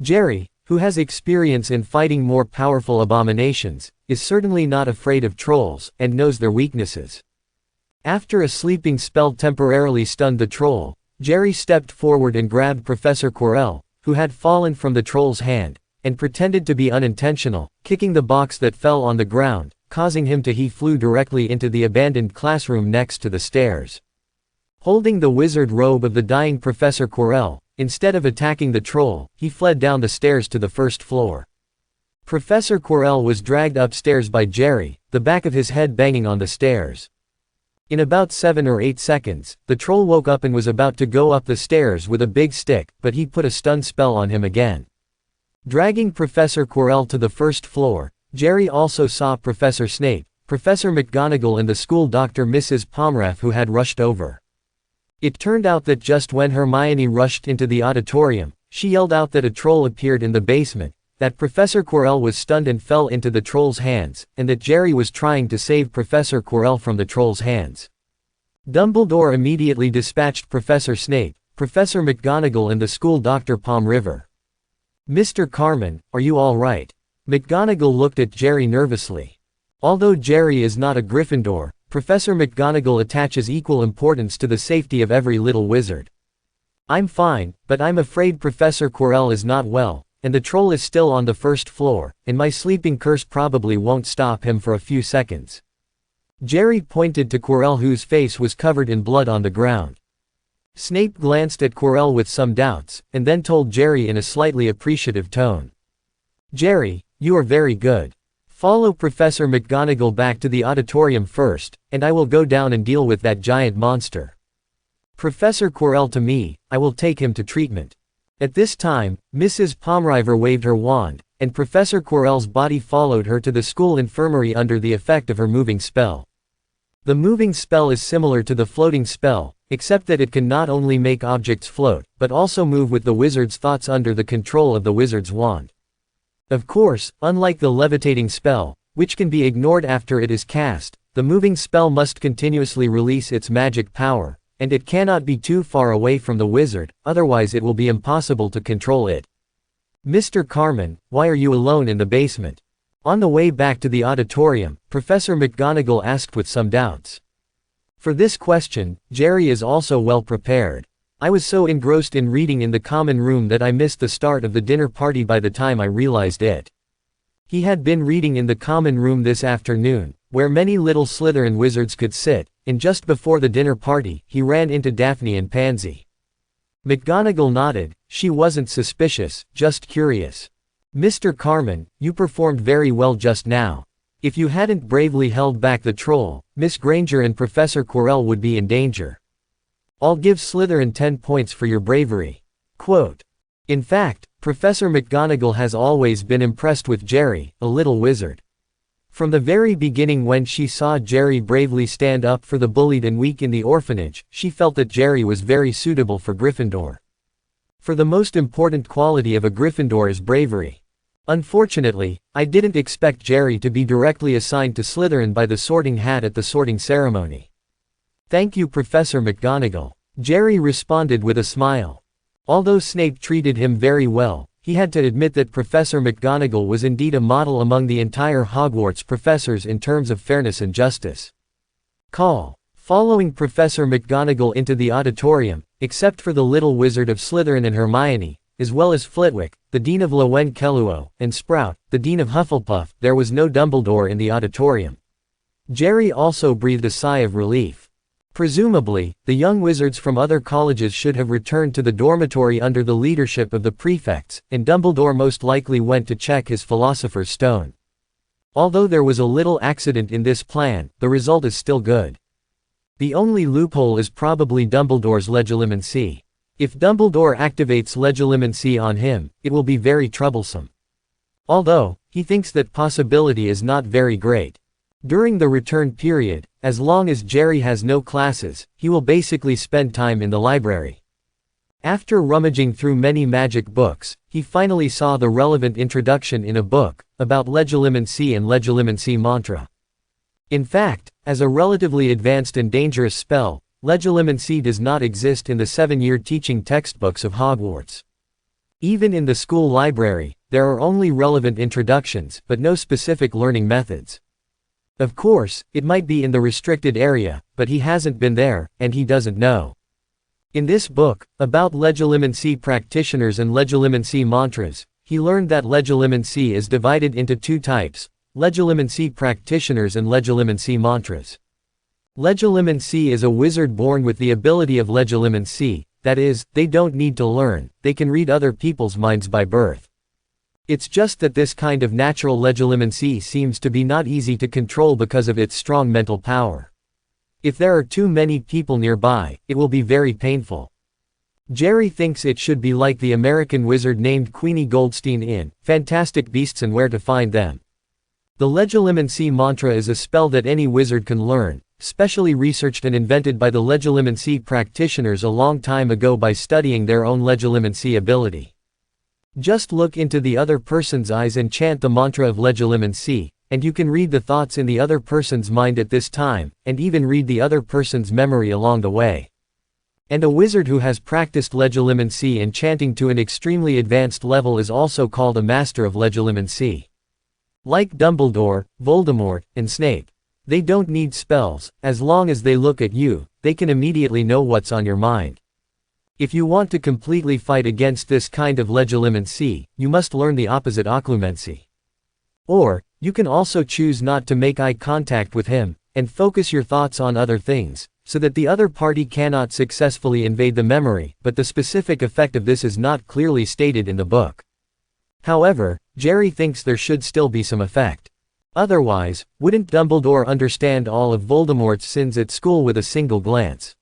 Jerry, who has experience in fighting more powerful abominations, is certainly not afraid of trolls, and knows their weaknesses. After a sleeping spell temporarily stunned the troll, Jerry stepped forward and grabbed Professor Quirrell, who had fallen from the troll's hand, and pretended to be unintentional, kicking the box that fell on the ground, causing him to flew directly into the abandoned classroom next to the stairs. Holding the wizard robe of the dying Professor Quirrell, instead of attacking the troll, he fled down the stairs to the first floor. Professor Quirrell was dragged upstairs by Jerry, the back of his head banging on the stairs. In about 7 or 8 seconds, the troll woke up and was about to go up the stairs with a big stick, but he put a stun spell on him again. Dragging Professor Quirrell to the first floor, Jerry also saw Professor Snape, Professor McGonagall and the school doctor Mrs. Pomfrey who had rushed over. It turned out that just when Hermione rushed into the auditorium, she yelled out that a troll appeared in the basement, that Professor Quirrell was stunned and fell into the troll's hands, and that Jerry was trying to save Professor Quirrell from the troll's hands. Dumbledore immediately dispatched Professor Snape, Professor McGonagall and the school doctor Pomfrey. Mr. Carmen, are you all right? McGonagall looked at Jerry nervously. Although Jerry is not a Gryffindor, Professor McGonagall attaches equal importance to the safety of every little wizard. I'm fine, but I'm afraid Professor Quirrell is not well, and the troll is still on the first floor, and my sleeping curse probably won't stop him for a few seconds. Jerry pointed to Quirrell whose face was covered in blood on the ground. Snape glanced at Quirrell with some doubts, and then told Jerry in a slightly appreciative tone. Jerry, you are very good. Follow Professor McGonagall back to the auditorium first, and I will go down and deal with that giant monster. Professor Quirrell to me, I will take him to treatment. At this time, Mrs. Pomfrey waved her wand, and Professor Quirrell's body followed her to the school infirmary under the effect of her moving spell. The moving spell is similar to the floating spell, except that it can not only make objects float, but also move with the wizard's thoughts under the control of the wizard's wand. Of course, unlike the levitating spell, which can be ignored after it is cast, the moving spell must continuously release its magic power, and it cannot be too far away from the wizard, otherwise it will be impossible to control it. Mr. Carmen, why are you alone in the basement? On the way back to the auditorium, Professor McGonagall asked with some doubts. For this question, Jerry is also well prepared. I was so engrossed in reading in the common room that I missed the start of the dinner party by the time I realized it. He had been reading in the common room this afternoon, where many little Slytherin wizards could sit, and just before the dinner party, he ran into Daphne and Pansy. McGonagall nodded. She wasn't suspicious, just curious. Mr. Carmen, you performed very well just now. If you hadn't bravely held back the troll, Miss Granger and Professor Quirrell would be in danger. I'll give Slytherin 10 points for your bravery. Quote. In fact, Professor McGonagall has always been impressed with Jerry, a little wizard. From the very beginning when she saw Jerry bravely stand up for the bullied and weak in the orphanage, she felt that Jerry was very suitable for Gryffindor. For the most important quality of a Gryffindor is bravery. Unfortunately, I didn't expect Jerry to be directly assigned to Slytherin by the Sorting Hat at the sorting ceremony. Thank you, Professor McGonagall. Jerry responded with a smile. Although Snape treated him very well, he had to admit that Professor McGonagall was indeed a model among the entire Hogwarts professors in terms of fairness and justice. Call. Following Professor McGonagall into the auditorium, except for the little wizard of Slytherin and Hermione, as well as Flitwick, the Dean of Lowen Kelluo, and Sprout, the Dean of Hufflepuff, there was no Dumbledore in the auditorium. Jerry also breathed a sigh of relief. Presumably, the young wizards from other colleges should have returned to the dormitory under the leadership of the prefects, and Dumbledore most likely went to check his Philosopher's Stone. Although there was a little accident in this plan, the result is still good. The only loophole is probably Dumbledore's Legilimency. If Dumbledore activates Legilimency on him, it will be very troublesome. Although, he thinks that possibility is not very great. During the return period, as long as Jerry has no classes, he will basically spend time in the library. After rummaging through many magic books, he finally saw the relevant introduction in a book about Legilimency and Legilimency mantra. In fact, as a relatively advanced and dangerous spell, Legilimency does not exist in the 7-year teaching textbooks of Hogwarts. Even in the school library, there are only relevant introductions, but no specific learning methods. Of course, it might be in the restricted area, but he hasn't been there, and he doesn't know. In this book, about Legilimency practitioners and Legilimency mantras, he learned that Legilimency is divided into 2 types, Legilimency practitioners and Legilimency mantras. Legilimency is a wizard born with the ability of Legilimency, that is, they don't need to learn, they can read other people's minds by birth. It's just that this kind of natural Legilimency seems to be not easy to control because of its strong mental power. If there are too many people nearby, it will be very painful. Jerry thinks it should be like the American wizard named Queenie Goldstein in Fantastic Beasts and Where to Find Them. The Legilimency mantra is a spell that any wizard can learn, specially researched and invented by the Legilimency practitioners a long time ago by studying their own Legilimency ability. Just look into the other person's eyes and chant the mantra of Legilimency, and you can read the thoughts in the other person's mind at this time, and even read the other person's memory along the way. And a wizard who has practiced Legilimency and chanting to an extremely advanced level is also called a master of Legilimency. Like Dumbledore, Voldemort, and Snape. They don't need spells, as long as they look at you, they can immediately know what's on your mind. If you want to completely fight against this kind of Legilimency, you must learn the opposite Occlumency. Or, you can also choose not to make eye contact with him, and focus your thoughts on other things, so that the other party cannot successfully invade the memory, but the specific effect of this is not clearly stated in the book. However, Jerry thinks there should still be some effect. Otherwise, wouldn't Dumbledore understand all of Voldemort's sins at school with a single glance?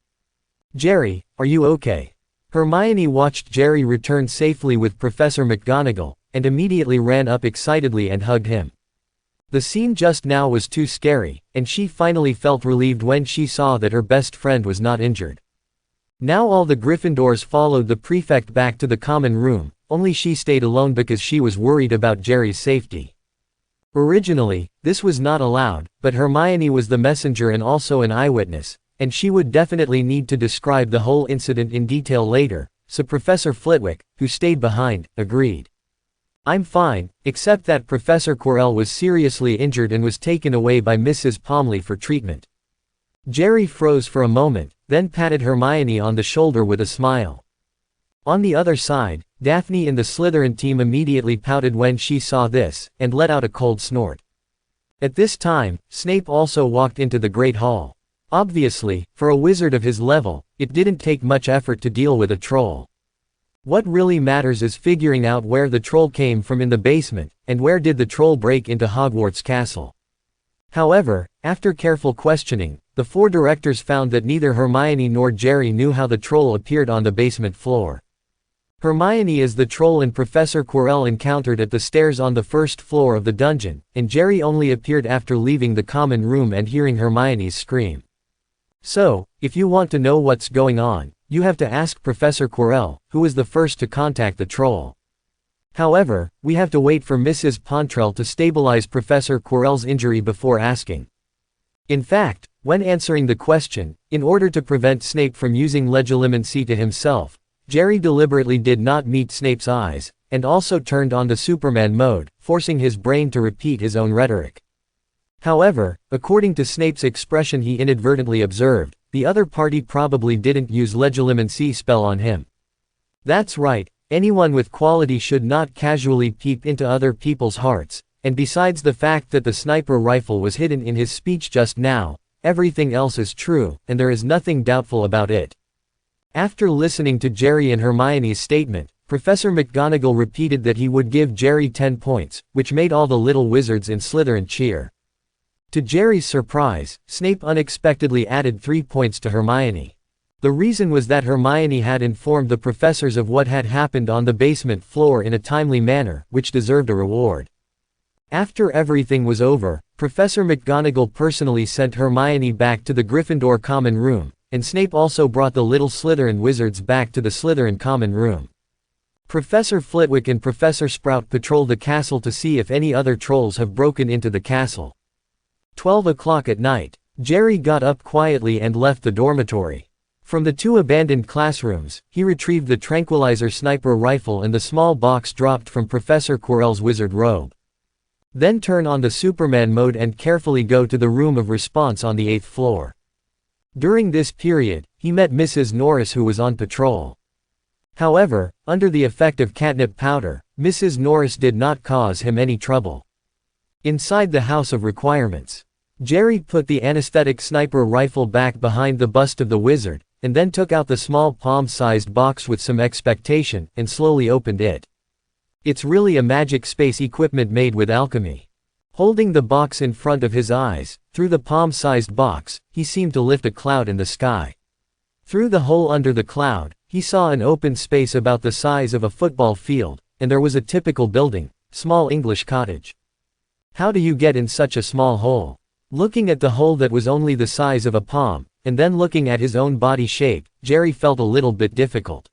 Jerry, are you okay? Hermione watched Jerry return safely with Professor McGonagall, and immediately ran up excitedly and hugged him. The scene just now was too scary, and she finally felt relieved when she saw that her best friend was not injured. Now all the Gryffindors followed the prefect back to the common room, only she stayed alone because she was worried about Jerry's safety. Originally, this was not allowed, but Hermione was the messenger and also an eyewitness, and she would definitely need to describe the whole incident in detail later, so Professor Flitwick, who stayed behind, agreed. I'm fine, except that Professor Quirrell was seriously injured and was taken away by Mrs. Pomley for treatment. Jerry froze for a moment, then patted Hermione on the shoulder with a smile. On the other side, Daphne and the Slytherin team immediately pouted when she saw this, and let out a cold snort. At this time, Snape also walked into the Great Hall. Obviously, for a wizard of his level, it didn't take much effort to deal with a troll. What really matters is figuring out where the troll came from in the basement, and where did the troll break into Hogwarts Castle. However, after careful questioning, the 4 directors found that neither Hermione nor Jerry knew how the troll appeared on the basement floor. Hermione is the troll and Professor Quirrell encountered at the stairs on the first floor of the dungeon, and Jerry only appeared after leaving the common room and hearing Hermione's scream. So, if you want to know what's going on, you have to ask Professor Quirrell, who was the first to contact the troll. However, we have to wait for Mrs. Pontrell to stabilize Professor Quirrell's injury before asking. In fact, when answering the question, in order to prevent Snape from using legilimency to himself, Jerry deliberately did not meet Snape's eyes, and also turned on the Superman mode, forcing his brain to repeat his own rhetoric. However, according to Snape's expression he inadvertently observed, the other party probably didn't use legilimency spell on him. That's right, anyone with quality should not casually peep into other people's hearts, and besides the fact that the sniper rifle was hidden in his speech just now, everything else is true, and there is nothing doubtful about it. After listening to Jerry and Hermione's statement, Professor McGonagall repeated that he would give Jerry 10 points, which made all the little wizards in Slytherin cheer. To Jerry's surprise, Snape unexpectedly added 3 points to Hermione. The reason was that Hermione had informed the professors of what had happened on the basement floor in a timely manner, which deserved a reward. After everything was over, Professor McGonagall personally sent Hermione back to the Gryffindor common room, and Snape also brought the little Slytherin wizards back to the Slytherin common room. Professor Flitwick and Professor Sprout patrolled the castle to see if any other trolls have broken into the castle. 12 o'clock at night, Jerry got up quietly and left the dormitory. From the 2 abandoned classrooms, he retrieved the tranquilizer sniper rifle and the small box dropped from Professor Quirrell's wizard robe. Then turn on the Superman mode and carefully go to the room of response on the 8th floor. During this period, he met Mrs. Norris who was on patrol. However, under the effect of catnip powder, Mrs. Norris did not cause him any trouble. Inside the House of Requirements, Jerry put the anesthetic sniper rifle back behind the bust of the wizard, and then took out the small palm-sized box with some expectation, and slowly opened it. It's really a magic space equipment made with alchemy. Holding the box in front of his eyes, through the palm-sized box, he seemed to lift a cloud in the sky. Through the hole under the cloud, he saw an open space about the size of a football field, and there was a typical building, small English cottage. How do you get in such a small hole? Looking at the hole that was only the size of a palm, and then looking at his own body shape, Jerry felt a little bit difficult.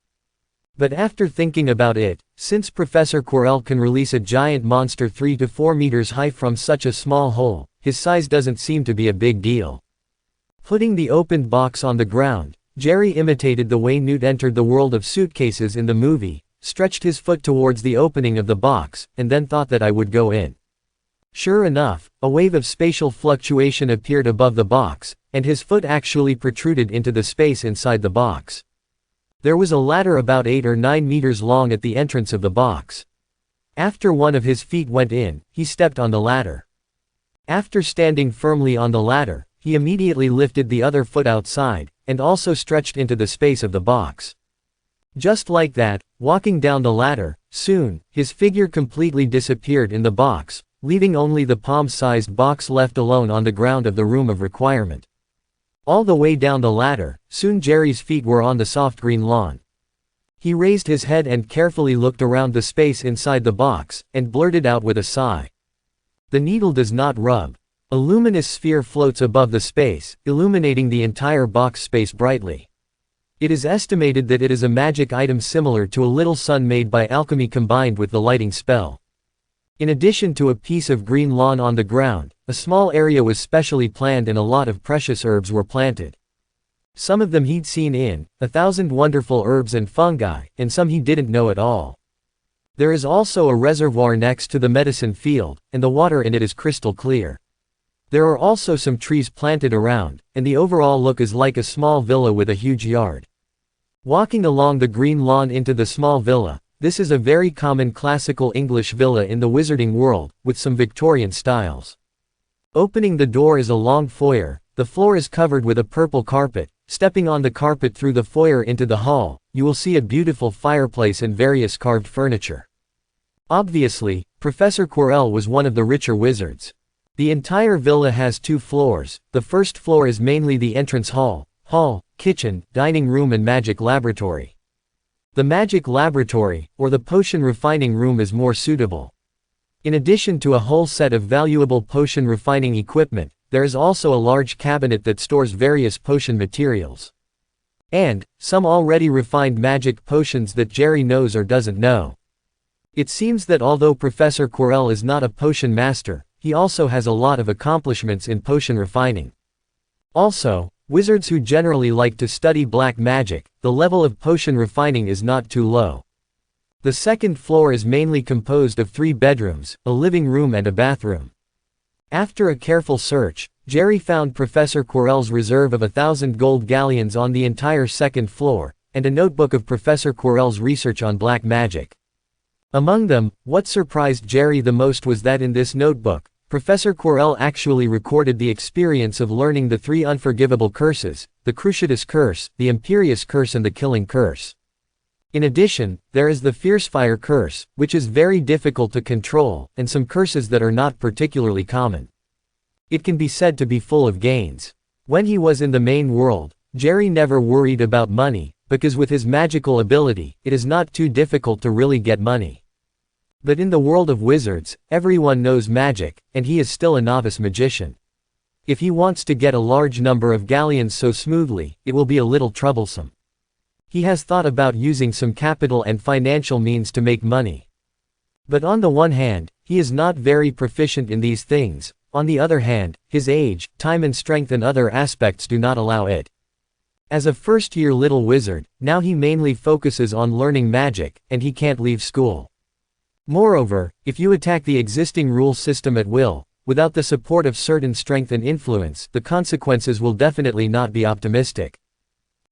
But after thinking about it, since Professor Quirrell can release a giant monster 3 to 4 meters high from such a small hole, his size doesn't seem to be a big deal. Putting the opened box on the ground, Jerry imitated the way Newt entered the world of suitcases in the movie, stretched his foot towards the opening of the box, and then thought that I would go in. Sure enough, a wave of spatial fluctuation appeared above the box, and his foot actually protruded into the space inside the box. There was a ladder about 8 or 9 meters long at the entrance of the box. After one of his feet went in, he stepped on the ladder. After standing firmly on the ladder, he immediately lifted the other foot outside, and also stretched into the space of the box. Just like that, walking down the ladder, soon, his figure completely disappeared in the box, leaving only the palm-sized box left alone on the ground of the room of requirement. All the way down the ladder, soon Jerry's feet were on the soft green lawn. He raised his head and carefully looked around the space inside the box, and blurted out with a sigh. The needle does not rub. A luminous sphere floats above the space, illuminating the entire box space brightly. It is estimated that it is a magic item similar to a little sun made by alchemy combined with the lighting spell. In addition to a piece of green lawn on the ground, a small area was specially planned and a lot of precious herbs were planted. Some of them he'd seen in 1,000 Wonderful Herbs and Fungi, and some he didn't know at all. There is also a reservoir next to the medicine field, and the water in it is crystal clear. There are also some trees planted around, and the overall look is like a small villa with a huge yard. Walking along the green lawn into the small villa, this is a very common classical English villa in the wizarding world, with some Victorian styles. Opening the door is a long foyer, the floor is covered with a purple carpet. Stepping on the carpet through the foyer into the hall, you will see a beautiful fireplace and various carved furniture. Obviously, Professor Quirrell was one of the richer wizards. The entire villa has 2 floors. The first floor is mainly the entrance hall, kitchen, dining room and magic laboratory. The magic laboratory, or the potion refining room, is more suitable. In addition to a whole set of valuable potion refining equipment, there is also a large cabinet that stores various potion materials. And some already refined magic potions that Jerry knows or doesn't know. It seems that although Professor Quirrell is not a potion master, he also has a lot of accomplishments in potion refining. Also, wizards who generally like to study black magic, the level of potion refining is not too low. The second floor is mainly composed of 3 bedrooms, a living room and a bathroom. After a careful search, Jerry found Professor Quirrell's reserve of 1,000 gold galleons on the entire second floor, and a notebook of Professor Quirrell's research on black magic. Among them, what surprised Jerry the most was that in this notebook, Professor Quirrell actually recorded the experience of learning the 3 unforgivable curses, the Cruciatus Curse, the Imperious Curse and the Killing Curse. In addition, there is the Fierce Fire Curse, which is very difficult to control, and some curses that are not particularly common. It can be said to be full of gains. When he was in the main world, Jerry never worried about money, because with his magical ability, it is not too difficult to really get money. But in the world of wizards, everyone knows magic, and he is still a novice magician. If he wants to get a large number of galleons so smoothly, it will be a little troublesome. He has thought about using some capital and financial means to make money. But on the one hand, he is not very proficient in these things, on the other hand, his age, time and strength and other aspects do not allow it. As a first-year little wizard, now he mainly focuses on learning magic, and he can't leave school. Moreover, if you attack the existing rule system at will, without the support of certain strength and influence, the consequences will definitely not be optimistic.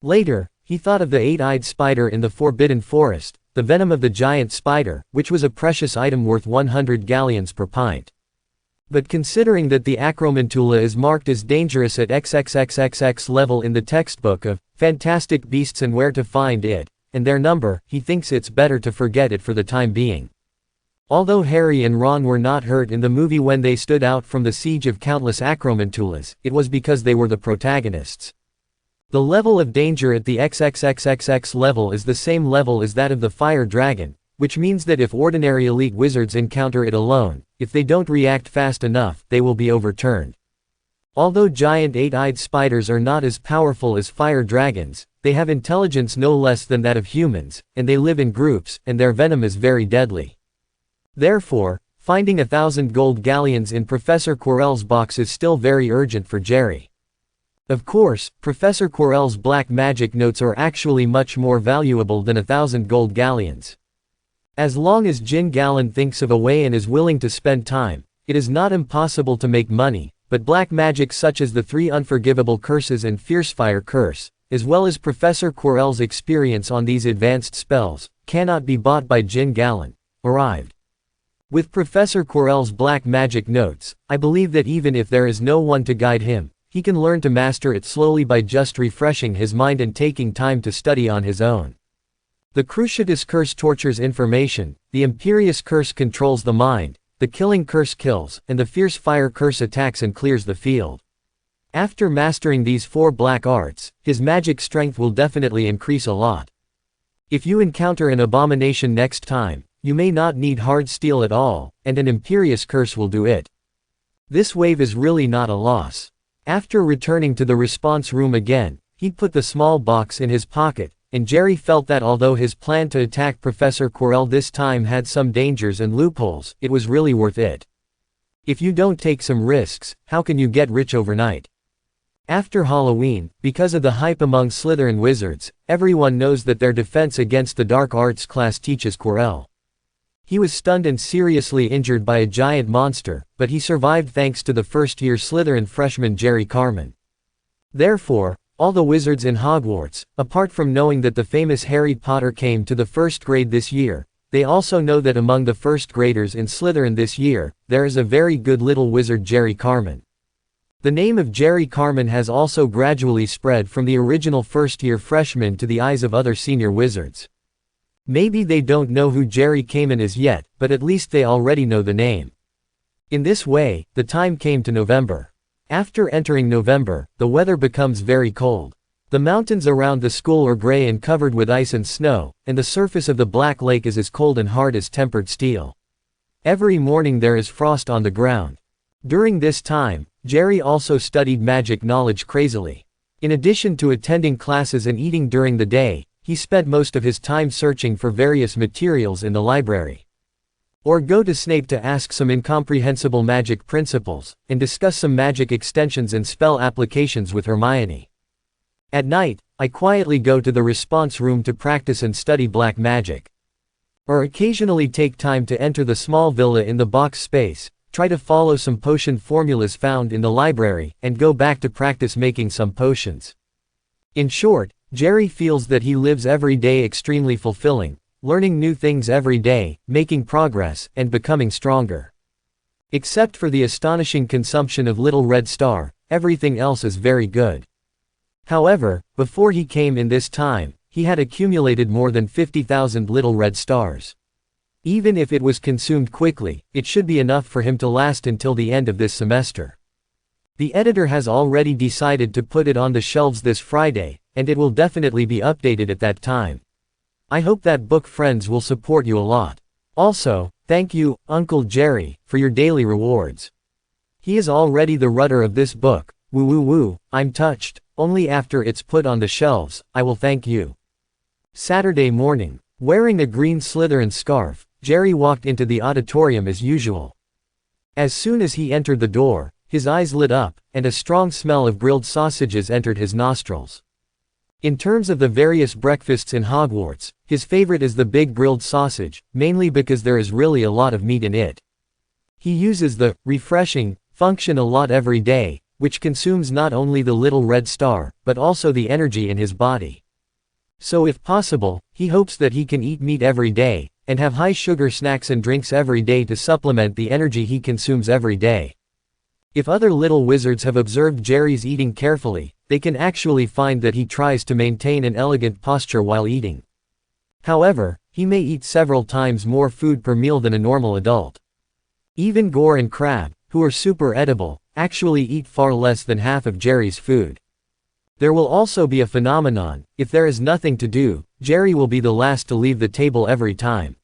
Later, he thought of the 8-eyed spider in the Forbidden Forest, the venom of the giant spider, which was a precious item worth 100 galleons per pint. But considering that the Acromantula is marked as dangerous at XXXXX level in the textbook of Fantastic Beasts and Where to Find It, and their number, he thinks it's better to forget it for the time being. Although Harry and Ron were not hurt in the movie when they stood out from the siege of countless Acromantulas, it was because they were the protagonists. The level of danger at the XXXXX level is the same level as that of the fire dragon, which means that if ordinary elite wizards encounter it alone, if they don't react fast enough, they will be overturned. Although giant 8-eyed spiders are not as powerful as fire dragons, they have intelligence no less than that of humans, and they live in groups, and their venom is very deadly. Therefore, finding 1,000 gold galleons in Professor Quirrell's box is still very urgent for Jerry. Of course, Professor Quirrell's black magic notes are actually much more valuable than 1,000 gold galleons. As long as Jin Gallon thinks of a way and is willing to spend time, it is not impossible to make money, but black magic such as the 3 unforgivable curses and Fierce Fire Curse, as well as Professor Quirrell's experience on these advanced spells, cannot be bought by Jin Gallon. Arrived. With Professor Quirrell's black magic notes, I believe that even if there is no one to guide him, he can learn to master it slowly by just refreshing his mind and taking time to study on his own. The Cruciatus Curse tortures information, the Imperious Curse controls the mind, the Killing Curse kills, and the Fierce Fire Curse attacks and clears the field. After mastering these 4 black arts, his magic strength will definitely increase a lot. If you encounter an abomination next time, you may not need hard steel at all, and an Imperious Curse will do it. This wave is really not a loss. After returning to the response room again, He'd put the small box in his pocket, and Jerry felt that although his plan to attack Professor Quirrell this time had some dangers and loopholes, it was really worth it. If you don't take some risks, how can you get rich overnight? After Halloween, because of the hype among Slytherin wizards, everyone knows that their defense against the dark arts class teaches Quirrell. He was stunned and seriously injured by a giant monster, but he survived thanks to the first-year Slytherin freshman Jerry Carmen. Therefore, all the wizards in Hogwarts, apart from knowing that the famous Harry Potter came to the first grade this year, they also know that among the first graders in Slytherin this year, there is a very good little wizard Jerry Carmen. The name of Jerry Carmen has also gradually spread from the original first-year freshman to the eyes of other senior wizards. Maybe they don't know who Jerry Carmen is yet, but at least they already know the name. In this way, the time came to November. After entering November, the weather becomes very cold. The mountains around the school are gray and covered with ice and snow, and the surface of the Black Lake is as cold and hard as tempered steel. Every morning there is frost on the ground. During this time, Jerry also studied magic knowledge crazily. In addition to attending classes and eating during the day, he spent most of his time searching for various materials in the library. Or go to Snape to ask some incomprehensible magic principles, and discuss some magic extensions and spell applications with Hermione. At night, I quietly go to the response room to practice and study black magic. Or occasionally take time to enter the small villa in the box space, try to follow some potion formulas found in the library, and go back to practice making some potions. In short, Jerry feels that he lives every day extremely fulfilling, learning new things every day, making progress, and becoming stronger. Except for the astonishing consumption of Little Red Star, everything else is very good. However, before he came in this time, he had accumulated more than 50,000 Little Red Stars. Even if it was consumed quickly, it should be enough for him to last until the end of this semester. The editor has already decided to put it on the shelves this Friday, and it will definitely be updated at that time. I hope that book friends will support you a lot. Also, thank you, Uncle Jerry, for your daily rewards. He is already the rudder of this book. Woo woo woo, I'm touched. Only after it's put on the shelves, I will thank you. Saturday morning. Wearing a green Slytherin scarf, Jerry walked into the auditorium as usual. As soon as he entered the door, his eyes lit up, and a strong smell of grilled sausages entered his nostrils. In terms of the various breakfasts in Hogwarts, his favorite is the big grilled sausage, mainly because there is really a lot of meat in it. He uses the refreshing function a lot every day, which consumes not only the Little Red Star, but also the energy in his body. So if possible, he hopes that he can eat meat every day, and have high-sugar snacks and drinks every day to supplement the energy he consumes every day. If other little wizards have observed Jerry's eating carefully, they can actually find that he tries to maintain an elegant posture while eating. However, he may eat several times more food per meal than a normal adult. Even Gore and Crab, who are super edible, actually eat far less than half of Jerry's food. There will also be a phenomenon: if there is nothing to do, Jerry will be the last to leave the table every time.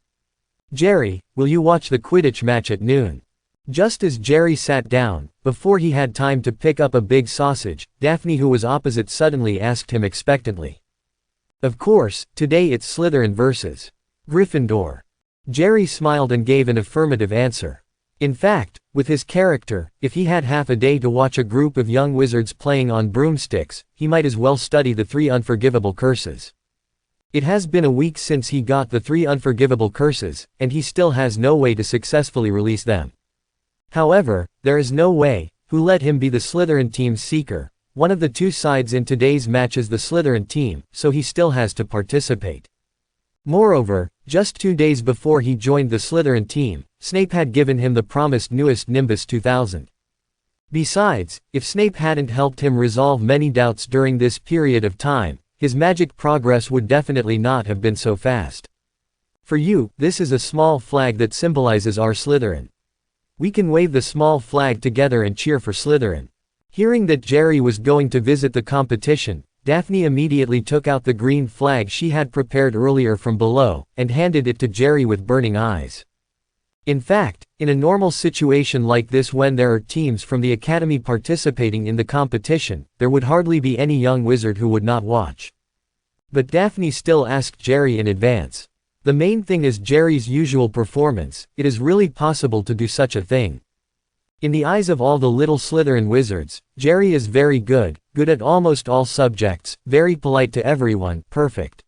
Jerry, will you watch the Quidditch match at noon? Just as Jerry sat down, before he had time to pick up a big sausage, Daphne, who was opposite, suddenly asked him expectantly. Of course, today it's Slytherin versus Gryffindor. Jerry smiled and gave an affirmative answer. In fact, with his character, if he had half a day to watch a group of young wizards playing on broomsticks, he might as well study the 3 unforgivable curses. It has been a week since he got the 3 unforgivable curses, and he still has no way to successfully release them. However, there is no way. Who let him be the Slytherin team's seeker? One of the 2 sides in today's match is the Slytherin team, so he still has to participate. Moreover, just 2 days before he joined the Slytherin team, Snape had given him the promised newest Nimbus 2000. Besides, if Snape hadn't helped him resolve many doubts during this period of time, his magic progress would definitely not have been so fast. For you, this is a small flag that symbolizes our Slytherin. We can wave the small flag together and cheer for Slytherin. Hearing that Jerry was going to visit the competition, Daphne immediately took out the green flag she had prepared earlier from below, and handed it to Jerry with burning eyes. In fact, in a normal situation like this when there are teams from the academy participating in the competition, there would hardly be any young wizard who would not watch. But Daphne still asked Jerry in advance. The main thing is Jerry's usual performance. It is really possible to do such a thing. In the eyes of all the little Slytherin wizards, Jerry is very good at almost all subjects, very polite to everyone, perfect.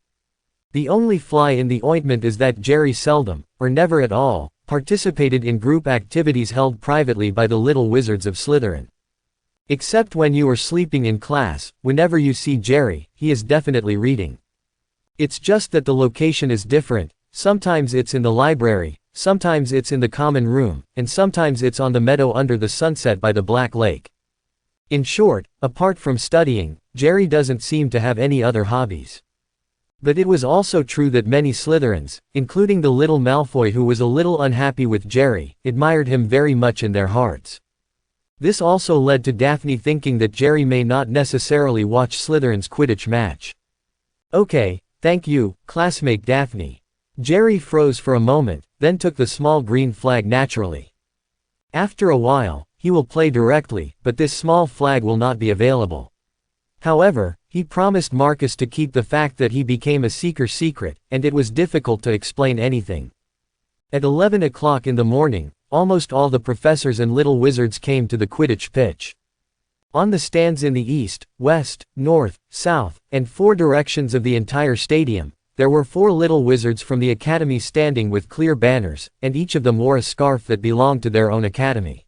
The only fly in the ointment is that Jerry seldom, or never at all, participated in group activities held privately by the little wizards of Slytherin. Except when you are sleeping in class, whenever you see Jerry, he is definitely reading. It's just that the location is different. Sometimes it's in the library, sometimes it's in the common room, and sometimes it's on the meadow under the sunset by the Black Lake. In short, apart from studying, Jerry doesn't seem to have any other hobbies. But it was also true that many Slytherins, including the little Malfoy who was a little unhappy with Jerry, admired him very much in their hearts. This also led to Daphne thinking that Jerry may not necessarily watch Slytherin's Quidditch match. Okay, thank you, classmate Daphne. Jerry froze for a moment, then took the small green flag naturally. After a while, he will play directly, but this small flag will not be available. However, he promised Marcus to keep the fact that he became a seeker secret, and it was difficult to explain anything. At 11 o'clock in the morning, almost all the professors and little wizards came to the Quidditch pitch. On the stands in the east, west, north, south, and 4 directions of the entire stadium, there were 4 little wizards from the academy standing with clear banners, and each of them wore a scarf that belonged to their own academy.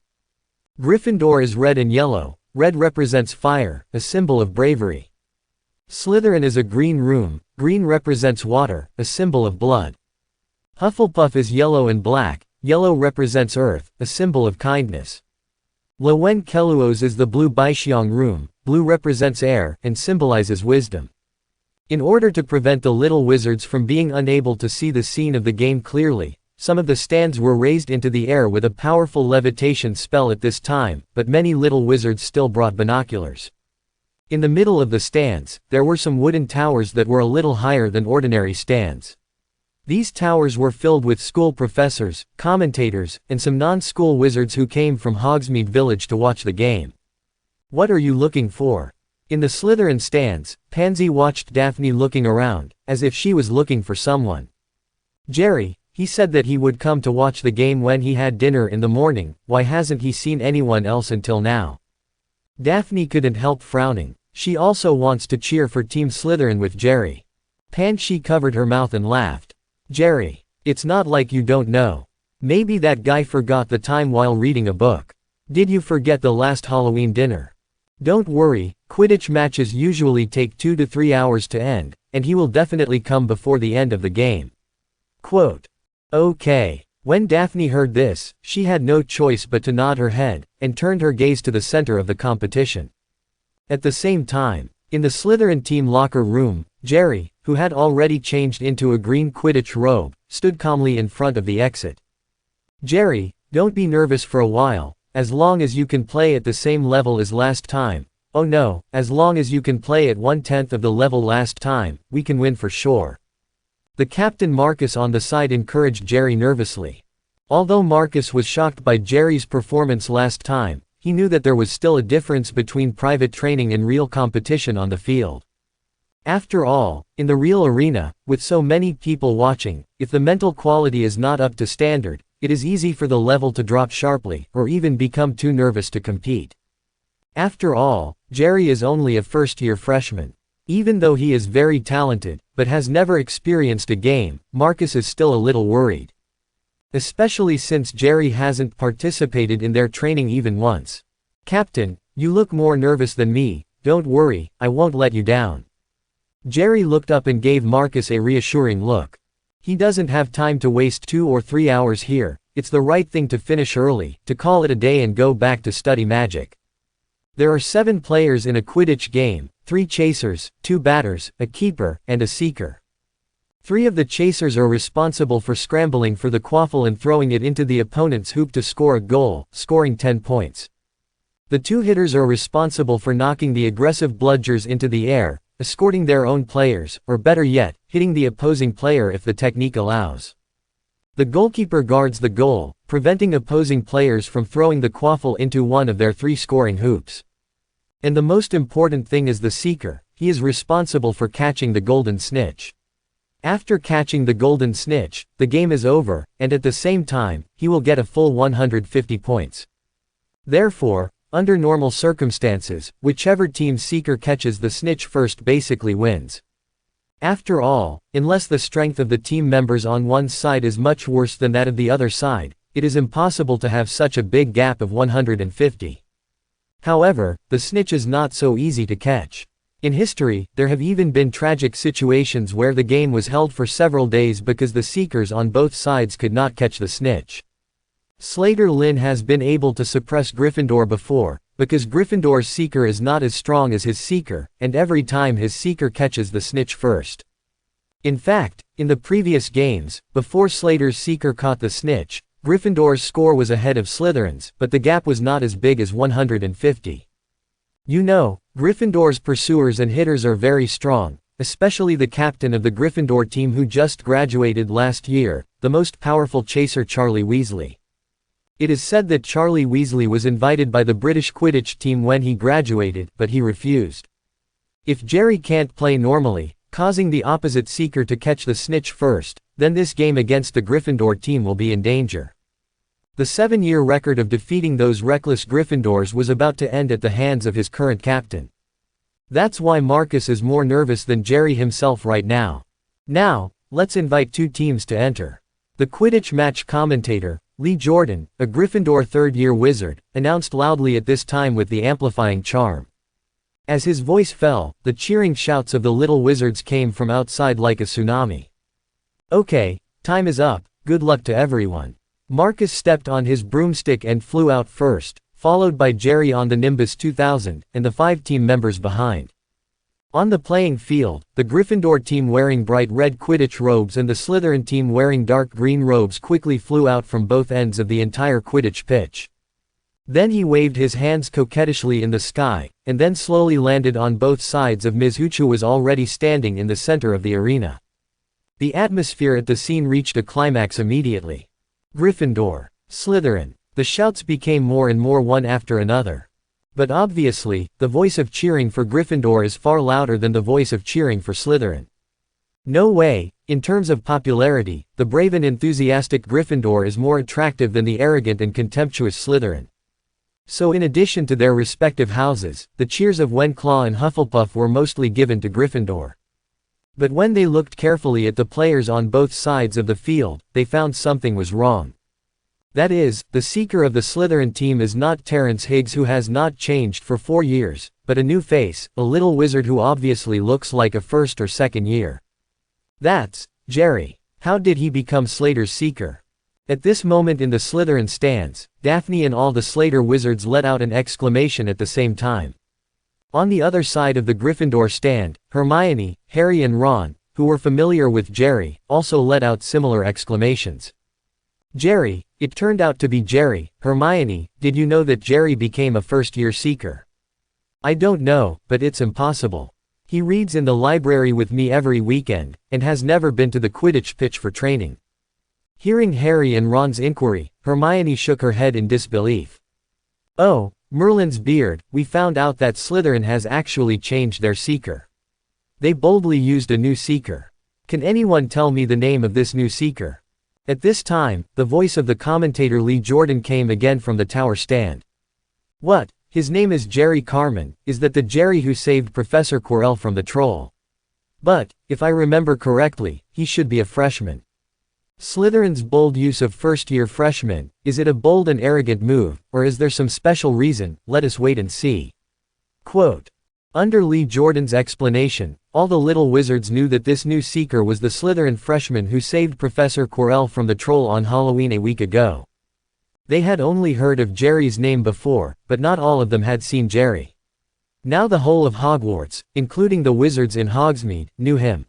Gryffindor is red and yellow. Red represents fire, a symbol of bravery. Slytherin is a green room. Green represents water, a symbol of blood. Hufflepuff is yellow and black. Yellow represents earth, a symbol of kindness. Loen-Keluos is the blue Baixiong room. Blue represents air, and symbolizes wisdom. In order to prevent the little wizards from being unable to see the scene of the game clearly, some of the stands were raised into the air with a powerful levitation spell at this time, but many little wizards still brought binoculars. In the middle of the stands, there were some wooden towers that were a little higher than ordinary stands. These towers were filled with school professors, commentators, and some non-school wizards who came from Hogsmeade Village to watch the game. What are you looking for? In the Slytherin stands, Pansy watched Daphne looking around, as if she was looking for someone. Jerry, he said that he would come to watch the game when he had dinner in the morning. Why hasn't he seen anyone else until now? Daphne couldn't help frowning. She also wants to cheer for Team Slytherin with Jerry. Pansy covered her mouth and laughed. Jerry, it's not like you don't know. Maybe that guy forgot the time while reading a book. Did you forget the last Halloween dinner? Don't worry, Quidditch matches usually take 2 to 3 hours to end, and he will definitely come before the end of the game. Quote. Okay. When Daphne heard this, she had no choice but to nod her head, and turned her gaze to the center of the competition. At the same time, in the Slytherin team locker room, Jerry, who had already changed into a green Quidditch robe, stood calmly in front of the exit. Jerry, don't be nervous for a while, as long as you can play at the same level as last time. Oh no, as long as you can play at 1/10 of the level last time, we can win for sure. The captain Marcus on the side encouraged Jerry nervously. Although Marcus was shocked by Jerry's performance last time, he knew that there was still a difference between private training and real competition on the field. After all, in the real arena, with so many people watching, if the mental quality is not up to standard, it is easy for the level to drop sharply, or even become too nervous to compete. After all, Jerry is only a first-year freshman. Even though he is very talented, but has never experienced a game, Marcus is still a little worried. Especially since Jerry hasn't participated in their training even once. Captain, you look more nervous than me. Don't worry, I won't let you down. Jerry looked up and gave Marcus a reassuring look. He doesn't have time to waste 2 or 3 hours here. It's the right thing to finish early, to call it a day and go back to study magic. There are 7 players in a Quidditch game, 3 chasers, 2 batters, a keeper, and a seeker. 3 of the chasers are responsible for scrambling for the quaffle and throwing it into the opponent's hoop to score a goal, scoring 10 points. The 2 hitters are responsible for knocking the aggressive bludgers into the air, escorting their own players, or better yet, hitting the opposing player if the technique allows. The goalkeeper guards the goal, preventing opposing players from throwing the quaffle into one of their 3 scoring hoops. And the most important thing is the seeker. He is responsible for catching the golden snitch. After catching the golden snitch, the game is over, and at the same time, he will get a full 150 points. Therefore, under normal circumstances, whichever team's seeker catches the snitch first basically wins. After all, unless the strength of the team members on one side is much worse than that of the other side, it is impossible to have such a big gap of 150. However, the snitch is not so easy to catch. In history, there have even been tragic situations where the game was held for several days because the seekers on both sides could not catch the snitch. Slater Lynn has been able to suppress Gryffindor before, because Gryffindor's seeker is not as strong as his seeker, and every time his seeker catches the snitch first. In fact, in the previous games, before Slater's seeker caught the snitch, Gryffindor's score was ahead of Slytherin's, but the gap was not as big as 150. You know, Gryffindor's pursuers and hitters are very strong, especially the captain of the Gryffindor team who just graduated last year, the most powerful chaser Charlie Weasley. It is said that Charlie Weasley was invited by the British Quidditch team when he graduated, but he refused. If Jerry can't play normally, causing the opposite seeker to catch the snitch first, then this game against the Gryffindor team will be in danger. The 7-year record of defeating those reckless Gryffindors was about to end at the hands of his current captain. That's why Marcus is more nervous than Jerry himself right now. Now, let's invite 2 teams to enter. The Quidditch match commentator, Lee Jordan, a Gryffindor third-year wizard, announced loudly at this time with the amplifying charm. As his voice fell, the cheering shouts of the little wizards came from outside like a tsunami. Okay, time is up, good luck to everyone. Marcus stepped on his broomstick and flew out first, followed by Jerry on the Nimbus 2000, and the 5 team members behind. On the playing field, the Gryffindor team wearing bright red Quidditch robes and the Slytherin team wearing dark green robes quickly flew out from both ends of the entire Quidditch pitch. Then he waved his hands coquettishly in the sky, and then slowly landed on both sides of Ms. Hooch, who was already standing in the center of the arena. The atmosphere at the scene reached a climax immediately. Gryffindor, Slytherin. The shouts became more and more one after another. But obviously, the voice of cheering for Gryffindor is far louder than the voice of cheering for Slytherin. No way, in terms of popularity, the brave and enthusiastic Gryffindor is more attractive than the arrogant and contemptuous Slytherin. So in addition to their respective houses, the cheers of Wenclaw and Hufflepuff were mostly given to Gryffindor. But when they looked carefully at the players on both sides of the field, they found something was wrong. That is, the seeker of the Slytherin team is not Terrence Higgs, who has not changed for 4 years, but a new face, a little wizard who obviously looks like a first or second year. That's Jerry. How did he become Slater's seeker? At this moment in the Slytherin stands, Daphne and all the Slater wizards let out an exclamation at the same time. On the other side of the Gryffindor stand, Hermione, Harry and Ron, who were familiar with Jerry, also let out similar exclamations. Jerry, it turned out to be Jerry. Hermione, did you know that Jerry became a first-year seeker? I don't know, but it's impossible. He reads in the library with me every weekend, and has never been to the Quidditch pitch for training. Hearing Harry and Ron's inquiry, Hermione shook her head in disbelief. Oh, Merlin's beard, we found out that Slytherin has actually changed their seeker. They boldly used a new seeker. Can anyone tell me the name of this new seeker? At this time, the voice of the commentator Lee Jordan came again from the tower stand. What? His name is Jerry Carmen. Is that the Jerry who saved Professor Quirrell from the troll? But, if I remember correctly, he should be a freshman. Slytherin's bold use of first-year freshmen, is it a bold and arrogant move, or is there some special reason? Let us wait and see. Quote. Under Lee Jordan's explanation, all the little wizards knew that this new seeker was the Slytherin freshman who saved Professor Quirrell from the troll on Halloween a week ago. They had only heard of Jerry's name before, but not all of them had seen Jerry. Now the whole of Hogwarts, including the wizards in Hogsmeade, knew him.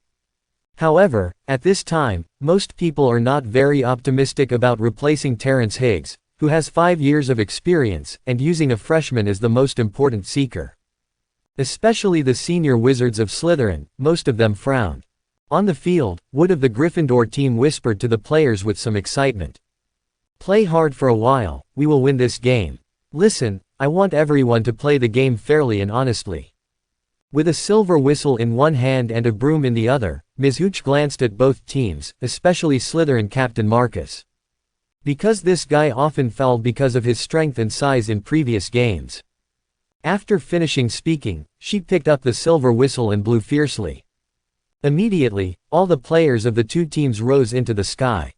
However, at this time, most people are not very optimistic about replacing Terrence Higgs, who has 5 years of experience, and using a freshman as the most important seeker. Especially the senior wizards of Slytherin, most of them frowned. On the field, Wood of the Gryffindor team whispered to the players with some excitement. "Play hard for a while, we will win this game. Listen, I want everyone to play the game fairly and honestly." With a silver whistle in one hand and a broom in the other, Ms. Hooch glanced at both teams, especially Slytherin captain Marcus. Because this guy often fouled because of his strength and size in previous games. After finishing speaking, she picked up the silver whistle and blew fiercely. Immediately, all the players of the two teams rose into the sky.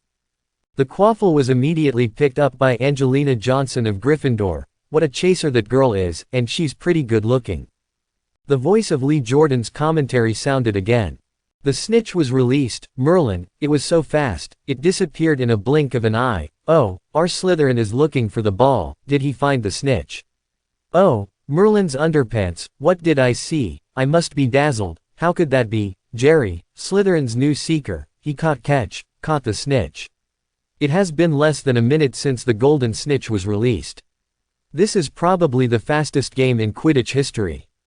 The quaffle was immediately picked up by Angelina Johnson of Gryffindor. "What a chaser that girl is, and she's pretty good looking." The voice of Lee Jordan's commentary sounded again. "The snitch was released, Merlin, it was so fast, it disappeared in a blink of an eye. Oh, our Slytherin is looking for the ball, did he find the snitch? Oh, Merlin's underpants, what did I see, I must be dazzled, how could that be, Jerry, Slytherin's new seeker, he caught the snitch. It has been less than a minute since the golden snitch was released. This is probably the fastest game in Quidditch history."